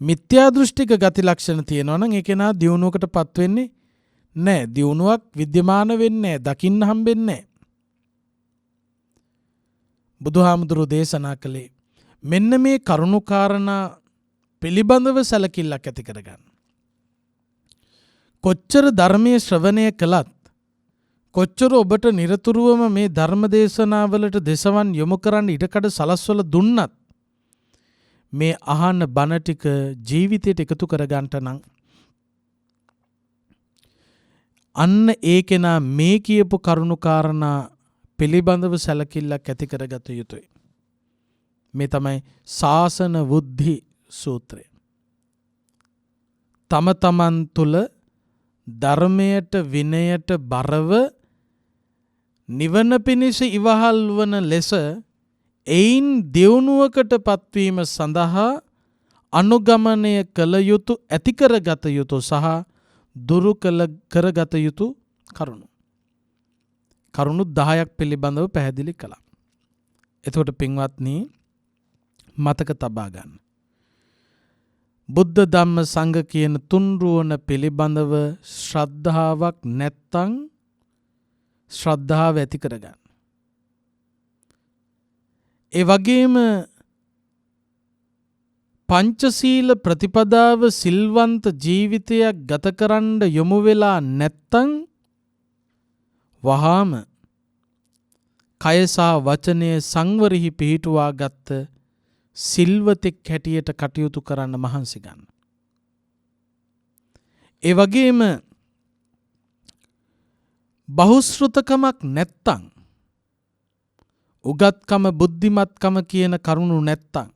මිත්‍යා දෘෂ්ටික ගති ලක්ෂණ තියෙනවා නම් ඒක නා දියුණුවකටපත් වෙන්නේ නැහැ. දියුණුවක් විද්‍යමාන වෙන්නේ නැහැ, දකින්න හම්බෙන්නේ නැහැ. බුදුහාමුදුරුවෝ දේශනා කළේ මෙන්න මේ කරුණු කාරණා පිළිබඳව සැලකිල්ලක් ඇති කරගන්න. කොච්චර ධර්මයේ ශ්‍රවණය කළත්, කොච්චර ඔබට නිරතුරුවම මේ ධර්ම දේශනාවලට දෙසවන් යොමු කරන්න ඉඩකඩ සලස්වල දුන්නත්, මේ අහන්න බණ ටික ජීවිතයට එකතු කරගන්නට නම් අන්න ඒ කෙනා මේ කියපු කරුණු කාරණා පිළිබඳව සැලකිල්ලක් ඇති කරගත යුතුයි. මේ තමයි ශාසන වුද්ධි සූත්‍රය. තම තමන් තුළ ධර්මයට විනයට බරව නිවන පිණිස ඉවහල් වන ලෙස එයින් දියුණුවකට පත්වීම සඳහා අනුගමනය කළ යුතු, ඇති කරගත යුතු සහ දුරු කරගත යුතු කරුණු 10ක් පිළිබඳව පැහැදිලි කළා. එතකොට පින්වත්නි, මතක තබා ගන්න. බුද්ධ ධම්ම සංඝ කියන තුන්රුවන පිළිබඳව ශ්‍රද්ධාවක් නැත්තම් ශ්‍රද්ධාව ඇති කරගන්න. ඒ වගේම පංචශීල ප්‍රතිපදාව සිල්වන්ත ජීවිතයක් ගත කරන්න යොමු වෙලා නැත්තම් වහාම කය සහ වචනය සංවරෙහි පිහිටුවා ගත්ත සිල්වතෙක් හැටියට කටයුතු කරන්න මහන්සි ගන්න. ඒ වගේම බහුශ්‍රృతකමක් නැත්තම්, උගත්කම බුද්ධිමත්කම කියන කරුණු නැත්තම්,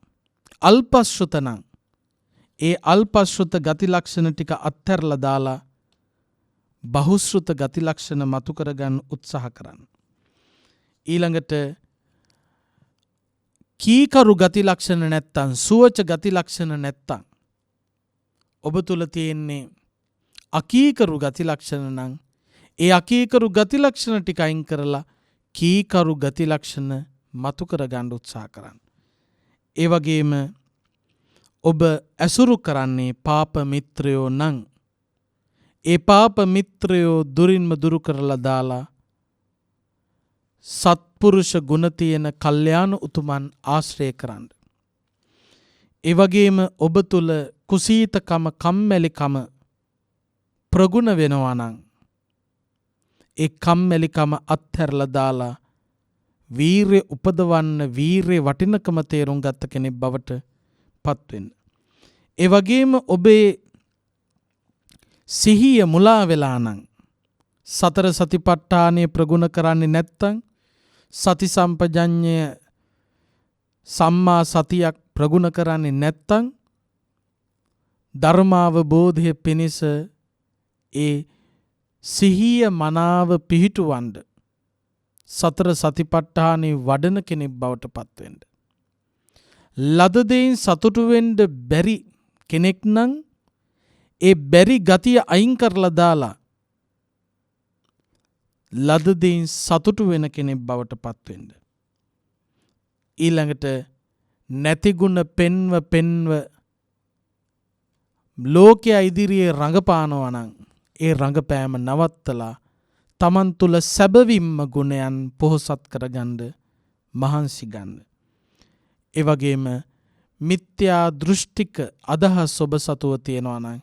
අල්පශ්‍රුත නම් ඒ අල්පශ්‍රුත ගති ලක්ෂණ ටික අත්හැරලා දාලා බහුශ්‍රුත ගති ලක්ෂණ මතු කරගන්න උත්සාහ කරන්න. ඊළඟට කීකරු ගති ලක්ෂණ නැත්තම්, සුවච ගති ලක්ෂණ නැත්තම්, ඔබ තුල තියෙන්නේ අකීකරු ගති ලක්ෂණ නම් ඒ අකීකරු ගති ලක්ෂණ ටික අයින් කරලා කීකරු ගති ලක්ෂණ මතු කරගන්න උත්සාහ කරන්න. ඒ වගේම ඔබ ඇසුරු කරන්නේ පාප මිත්‍රයෝ නම් ඒ පාප මිත්‍රයෝ දුරින්ම දුරු කරලා දාලා සත්පුරුෂ ගුණ තියෙන කල්යාණ උතුමන් ආශ්‍රය කරන්න. ඒ වගේම ඔබ තුල කුසීතකම, කම්මැලිකම ප්‍රගුණ වෙනවා නම් ඒ කම්මැලිකම අත්හැරලා දාලා වීරය උපදවන්න, වීරය වටිනකම තේරුම් ගත්ත කෙනෙක් බවට පත් වෙන්න. ඒ වගේම ඔබේ සිහිය මුලා වෙලා නම්, සතර සතිපට්ඨානය ප්‍රගුණ කරන්නේ නැත්තම්, සති සම්පජඤ්ඤය සම්මා සතියක් ප්‍රගුණ කරන්නේ නැත්තම්, ධර්මාවබෝධය පිණිස ඒ සිහිය මනාව පිහිටුවන්න සතර සතිපට්ඨානේ වඩන කෙනෙක් බවට පත් වෙන්න. ලද දෙයින් සතුටු වෙන්න බැරි කෙනෙක් නම් ඒ බැරි ගතිය අයින් කරලා දාලා ලද දෙයින් සතුටු වෙන කෙනෙක් බවට පත් වෙන්න. ඊළඟට නැති ගුණ පෙන්ව ලෝකයා ඉදිරියේ රඟපානවා නම් ඒ රඟපෑම නවත්තලා තමන් තුළ සැබවින්ම ගුණයන් පොහොසත් කරගන්න මහන්සි ගන්න. ඒ වගේම මිත්‍යා දෘෂ්ටික අදහස් ඔබ සතුව තියෙනවා නම්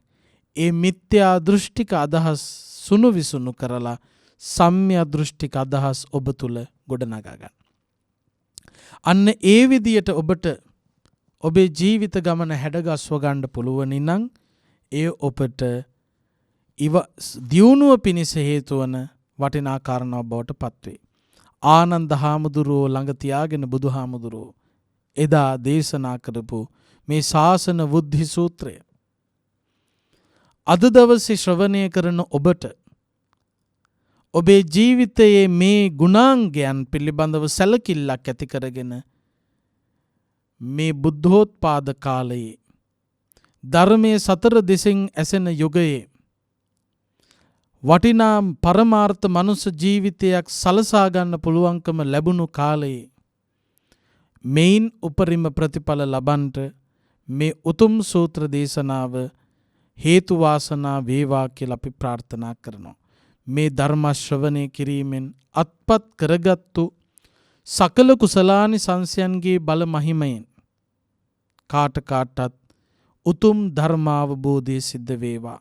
ඒ මිත්‍යා දෘෂ්ටික අදහස් සුණු විසුණු කරලා සම්‍යක් දෘෂ්ටික අදහස් ඔබ තුළ ගොඩනගා ගන්න. අන්න ඒ විදියට ඔබට ඔබේ ජීවිත ගමන හැඩගස්ව ගන්න පුළුවන් නම් ඒ ඔබට දියුණුව පිණිස හේතු වන වටිනා කාරණාවක් බවට පත්වේ. ආනන්ද හාමුදුරුවෝ ළඟ තියාගෙන බුදුහාමුදුරුවෝ එදා දේශනා කරපු මේ ශාසන බුද්ධි සූත්‍රය අද දවසේ ශ්‍රවණය කරන ඔබට ඔබේ ජීවිතයේ මේ ගුණාංගයන් පිළිබඳව සැලකිල්ලක් ඇති කරගෙන මේ බුද්ධෝත්පාද කාලයේ ධර්මයේ සතර දෙසින් ඇසෙන යුගයේ වටිනා පරමාර්ථ මනුෂ්‍ය ජීවිතයක් සලසා ගන්න පුළුවන්කම ලැබුණු කාලයේ මේන් උපරිම ප්‍රතිඵල ලබන්ට මේ උතුම් සූත්‍ර දේශනාව හේතු වාසනා වේවා කියලා අපි ප්‍රාර්ථනා කරනවා. මේ ධර්ම ශ්‍රවණය කිරීමෙන් අත්පත් කරගත්තු සකල කුසලානි සංසයන්ගේ බල මහිමයෙන් කාටත් උතුම් ධර්මාවබෝධය සිද්ධ වේවා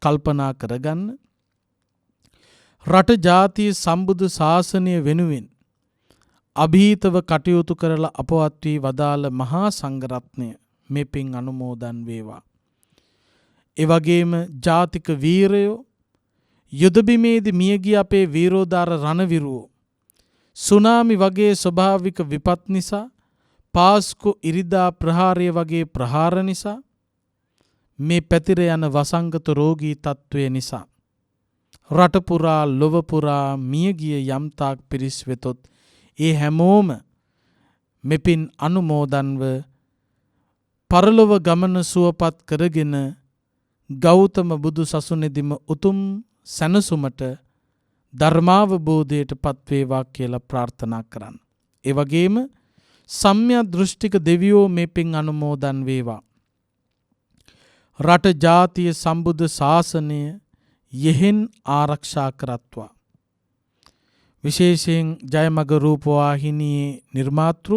කල්පනා කරගන්න. රට ජාතිය සම්බුදු ශාසනය වෙනුවෙන් අභීතව කටයුතු කරලා අපවත් වී වදාළ මහා සංඝරත්නය මේ පින් අනුමෝදන් වේවා. ඒ වගේම ජාතික වීරයෝ යුදබිමේදී මියගිය අපේ වීරෝදාර රණවිරුවෝ සුනාමි වගේ ස්වභාවික විපත් නිසා පාස්කු ඉරිදා ප්‍රහාරය වගේ ප්‍රහාර නිසා මේ පැතිර යන වසංගත රෝගී තත්ත්වය නිසා රටපුරා ලොවපුරා මියගිය යම්තාක් පිරිස් වෙතොත් ඒ හැමෝම මෙපින් අනුමෝදන්ව පරලොව ගමන සුවපත් කරගෙන ගෞතම බුදු සසුනේදීම උතුම් සැනසුමට ධර්මාවබෝධයට පත්වේවා කියලා ප්‍රාර්ථනා කරන්න. ඒ වගේම සම්‍යක් දෘෂ්ටික දෙවියෝ මේ පින් අනුමෝදන් වේවා. රට ජාතිය සම්බුද්ධ ශාසනය යෙහෙන් ආරක්ෂා කරත්වා. විශේෂයෙන් ජයමග රූපවාහිනියේ නිර්මාතෘ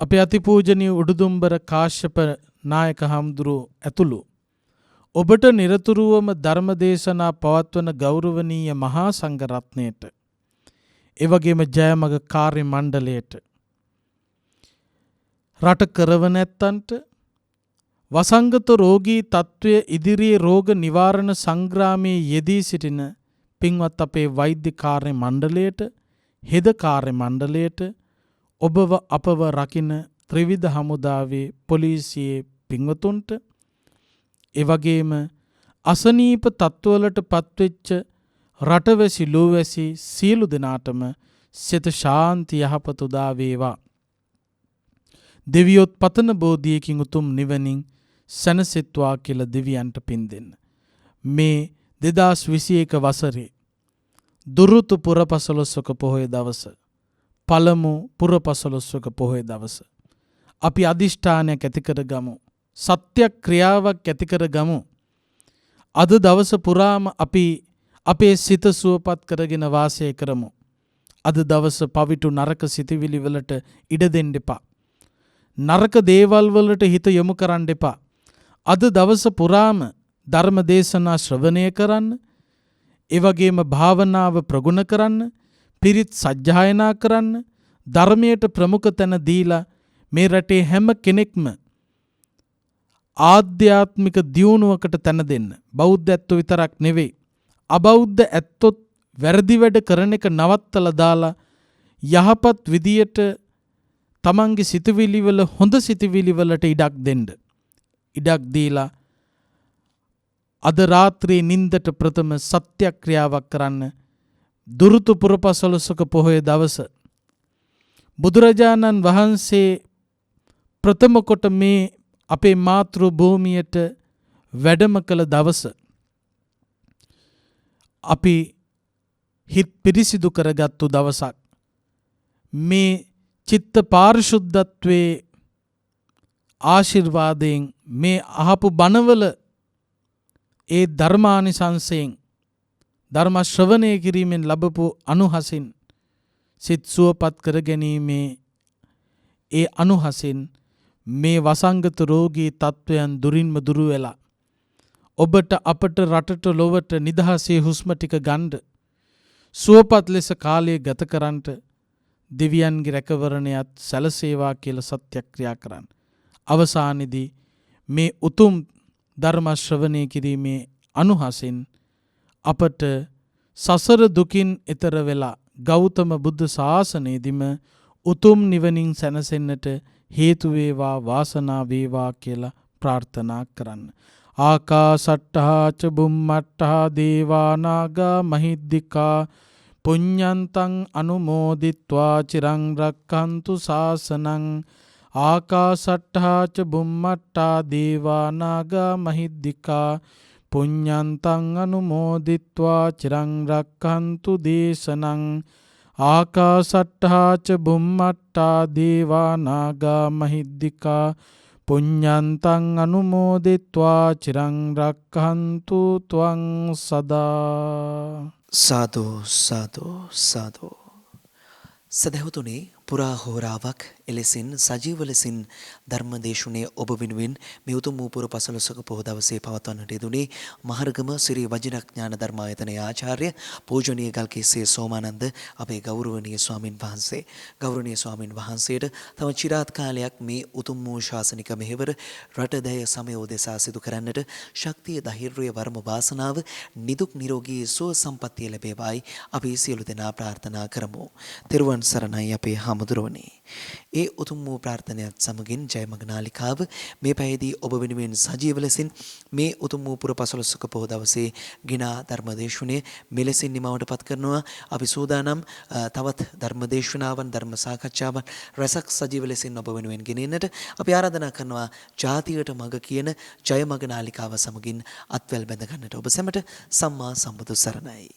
අපේ අතිපූජනීය උඩුදුම්බර කාශ්‍යප නායක හාමුදුරුවෝ ඇතුළු ඔබට නිරතුරුවම ධර්මදේශනා පවත්වන ගෞරවනීය මහා සංඝරත්නයට එවැගේම ජයමග කාර්ය මණ්ඩලයට රට කරවන ඇත්තන්ට වසංගත රෝගී තත්ත්වය ඉදිරියේ රෝග නිවාරණ සංග්‍රාමයේ යෙදී සිටින පින්වත් අපේ වෛද්‍ය කාර්ය මණ්ඩලයට හෙද කාර්ය මණ්ඩලයට ඔබව අපව රකින ත්‍රිවිධ හමුදාවේ පොලිසියේ පින්වතුන්ට එවැගේම අසනීප තත්ත්වවලට පත්වෙච්ච රටවැසි ලෝවැසි සියලු දෙනාටම සිත ශාන්ති යහපත උදා වේවා. දෙවියොත් පතන බෝධියකින් උතුම් නිවනින් සැනසෙත්වා කියලා දෙවියන්ට පින් දෙන්න. මේ 2021 වසරේ දුරුතු පුරපසළොස්වක පොහොය දවස පළමු පුරපසළොස්වක පොහොය දවස අපි අදිෂ්ඨානයක් ඇති කරගමු. සත්‍යක්‍රියාවක් ඇති කරගමු. අද දවස පුරාම අපි අපේ සිත සුවපත් කරගෙන වාසය කරමු. අද දවස පවිටු නරක සිතිවිලි වලට ඉඩ දෙන්න එපා. නරක දේවල් වලට හිත යොමු කරන්න එපා. අද දවස පුරාම ධර්ම දේශනා ශ්‍රවණය කරන්න, ඒ වගේම භාවනාව ප්‍රගුණ කරන්න, පිරිත් සජ්ජායනා කරන්න, ධර්මයට ප්‍රමුඛ තැන දීලා මේ රටේ හැම කෙනෙක්ම ආධ්‍යාත්මික දියුණුවකට තැන දෙන්න. බෞද්ධ ඇත්තෝ විතරක් නෙවෙයි, අබෞද්ධ ඇත්තොත් වැරදි වැඩ කරන එක නවත්තලා දාලා යහපත් විදියට තමන්ගේ සිතුවිලි වල හොඳ සිතුවිලි වලට ඉඩක් දෙන්න. ඉඩක් දීලා අද රාත්‍රියේ නින්දට ප්‍රථම සත්‍යක්‍රියාවක් කරන්න. දුරුතු පුරපසළොස්වක පොහොය දවස බුදුරජාණන් වහන්සේ ප්‍රථම කොට මේ අපේ මාතෘ භූමියට වැඩම කළ දවස අපි හිත් පිරිසිදු කරගත්තු දවසක්. මේ චිත්ත පාරිශුද්ධත්වයේ ආශිර්වාදයෙන් මේ අහපු බණවල ඒ ධර්මානිසංසයෙන් ධර්ම ශ්‍රවණය කිරීමෙන් ලැබපු අනුහසින් සිත සුවපත් කර ගැනීමේ ඒ අනුහසින් මේ වසංගත රෝගී තත්ත්වයන් දුරින්ම දුරු වෙලා ඔබට අපට රටට ලොවට නිදහසේ හුස්ම ටික ගන්න සුවපත් ලෙස කාලය ගත කරන්නට දෙවියන්ගේ රැකවරණයත් සැලසේවා කියලා සත්‍යක්‍රියා කරන්න. අවසානයේදී මේ උතුම් ධර්ම ශ්‍රවණය කිරීමේ අනුහසින් අපට සසර දුකින් එතර වෙලා ගෞතම බුද්ධ ශාසනයේදීම උතුම් නිවනින් සැනසෙන්නට හේතු වේවා වාසනාව වේවා කියලා ප්‍රාර්ථනා කරන්න. ආකාසට්ඨා ච බුම්මට්ඨා දේවා නාග මහිද්దికා පුඤ්ඤන්තං අනුමෝදිත්වා චිරං රක්ඛන්තු ශාසනං. ආකාසට්ඨා ච බුම්මට්ඨා දේවා නාග මහිද්దికා පුඤ්ඤන්තං අනුමෝදිත්වා චිරං රක්ඛන්තු දේශනං. ආකාසට්ඨා ච බුම්මට්ඨා දේවා නාග මහිද්దికා පුඤ්ඤන්තං අනුමෝදිත්වා චිරං රක්ඛන්තු ත්වං සදා. සාදු සාදු සාදු. සදහතුනේ පුරා හෝරාවක් එලෙසින් සජීව ලෙසින් ධර්මදේශුනේ ඔබ වෙනුවෙන් මේ උතුම් වූ පුර පසළොස්වක පොහොය දවසේ පවත්වන්නට යෙදුනේ මහරගම ශ්‍රී වජිරඥාන ධර්මායතනයේ ආචාර්ය පූජනීය ගල්කිස්සේ සෝමානන්ද අපේ ගෞරවනීය ස්වාමින් වහන්සේ. ගෞරවනීය ස්වාමින් වහන්සේට තම চিරාත් කාලයක් මේ උතුම් වූ ශාසනික මෙහෙවර රටදැය සමය උදෙසා සිදු කරන්නට ශක්තිය ධෛර්යය වර්ම වාසනාව නිදුක් නිරෝගී සුව සම්පන්නිය ලැබේවායි අපි සියලු දෙනා ප්‍රාර්ථනා කරමු. තෙරුවන් සරණයි අපේ හාමුදුරුවනේ. ඒ උතුම් වූ ප්‍රාර්ථනාවත් සමගින් ජයමග නාලිකාව මේ පැයේදී ඔබ වෙනුවෙන් සජීව ලෙසින් මේ උතුම් වූ පුර පසළොස්වක පොහොය දවසේ ගිනා ධර්මදේශුනේ මෙලෙසින් නිමවට පත් කරනවා. අපි සූදානම් තවත් ධර්මදේශනාවන් ධර්ම සාකච්ඡාවන් රසක් සජීව ලෙසින් ඔබ වෙනුවෙන් ගෙනෙන්නට අපි ආරාධනා කරනවා. ජාතියට මඟ කියන ජයමග නාලිකාව සමගින් අත්වැල් බැඳ ගන්නට ඔබ සැමට සම්මා සම්බුදු සරණයි.